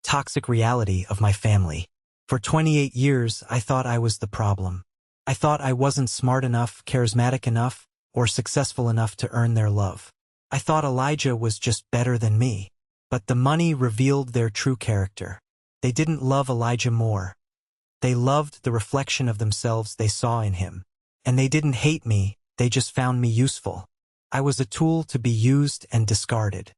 toxic reality of my family. For 28 years, I thought I was the problem. I thought I wasn't smart enough, charismatic enough, or successful enough to earn their love. I thought Elijah was just better than me. But the money revealed their true character. They didn't love Elijah more. They loved the reflection of themselves they saw in him. And they didn't hate me, they just found me useful. I was a tool to be used and discarded.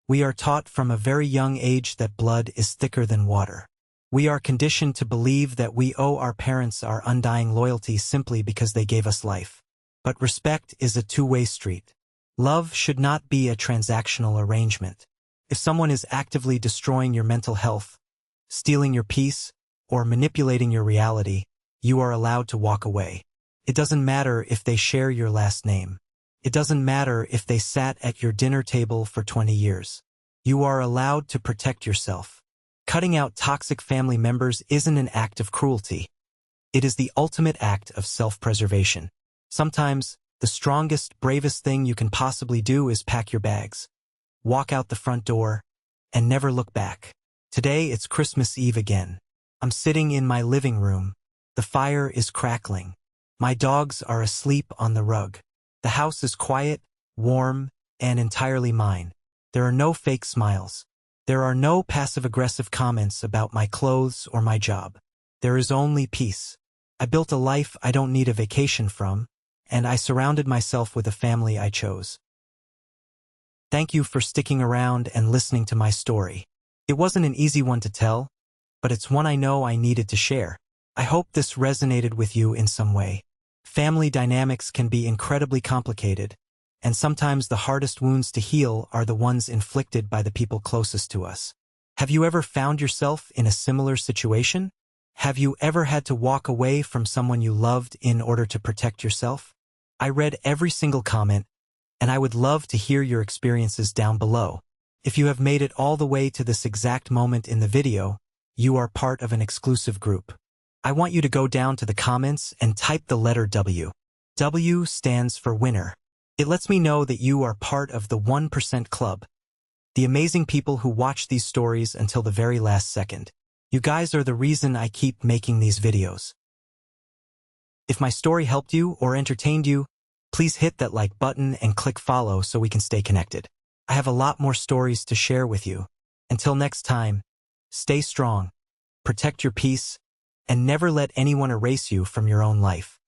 We are taught from a very young age that blood is thicker than water. We are conditioned to believe that we owe our parents our undying loyalty simply because they gave us life. But respect is a two-way street. Love should not be a transactional arrangement. If someone is actively destroying your mental health, stealing your peace, or manipulating your reality, you are allowed to walk away. It doesn't matter if they share your last name. It doesn't matter if they sat at your dinner table for 20 years. You are allowed to protect yourself. Cutting out toxic family members isn't an act of cruelty. It is the ultimate act of self-preservation. Sometimes, the strongest, bravest thing you can possibly do is pack your bags, walk out the front door, and never look back. Today it's Christmas Eve again. I'm sitting in my living room. The fire is crackling. My dogs are asleep on the rug. The house is quiet, warm, and entirely mine. There are no fake smiles. There are no passive-aggressive comments about my clothes or my job. There is only peace. I built a life I don't need a vacation from, and I surrounded myself with a family I chose. Thank you for sticking around and listening to my story. It wasn't an easy one to tell, but it's one I know I needed to share. I hope this resonated with you in some way. Family dynamics can be incredibly complicated, and sometimes the hardest wounds to heal are the ones inflicted by the people closest to us. Have you ever found yourself in a similar situation? Have you ever had to walk away from someone you loved in order to protect yourself? I read every single comment, and I would love to hear your experiences down below. If you have made it all the way to this exact moment in the video, you are part of an exclusive group. I want you to go down to the comments and type the letter W. W stands for winner. It lets me know that you are part of the 1% Club, the amazing people who watch these stories until the very last second. You guys are the reason I keep making these videos. If my story helped you or entertained you, please hit that like button and click follow so we can stay connected. I have a lot more stories to share with you. Until next time, stay strong, protect your peace, and never let anyone erase you from your own life.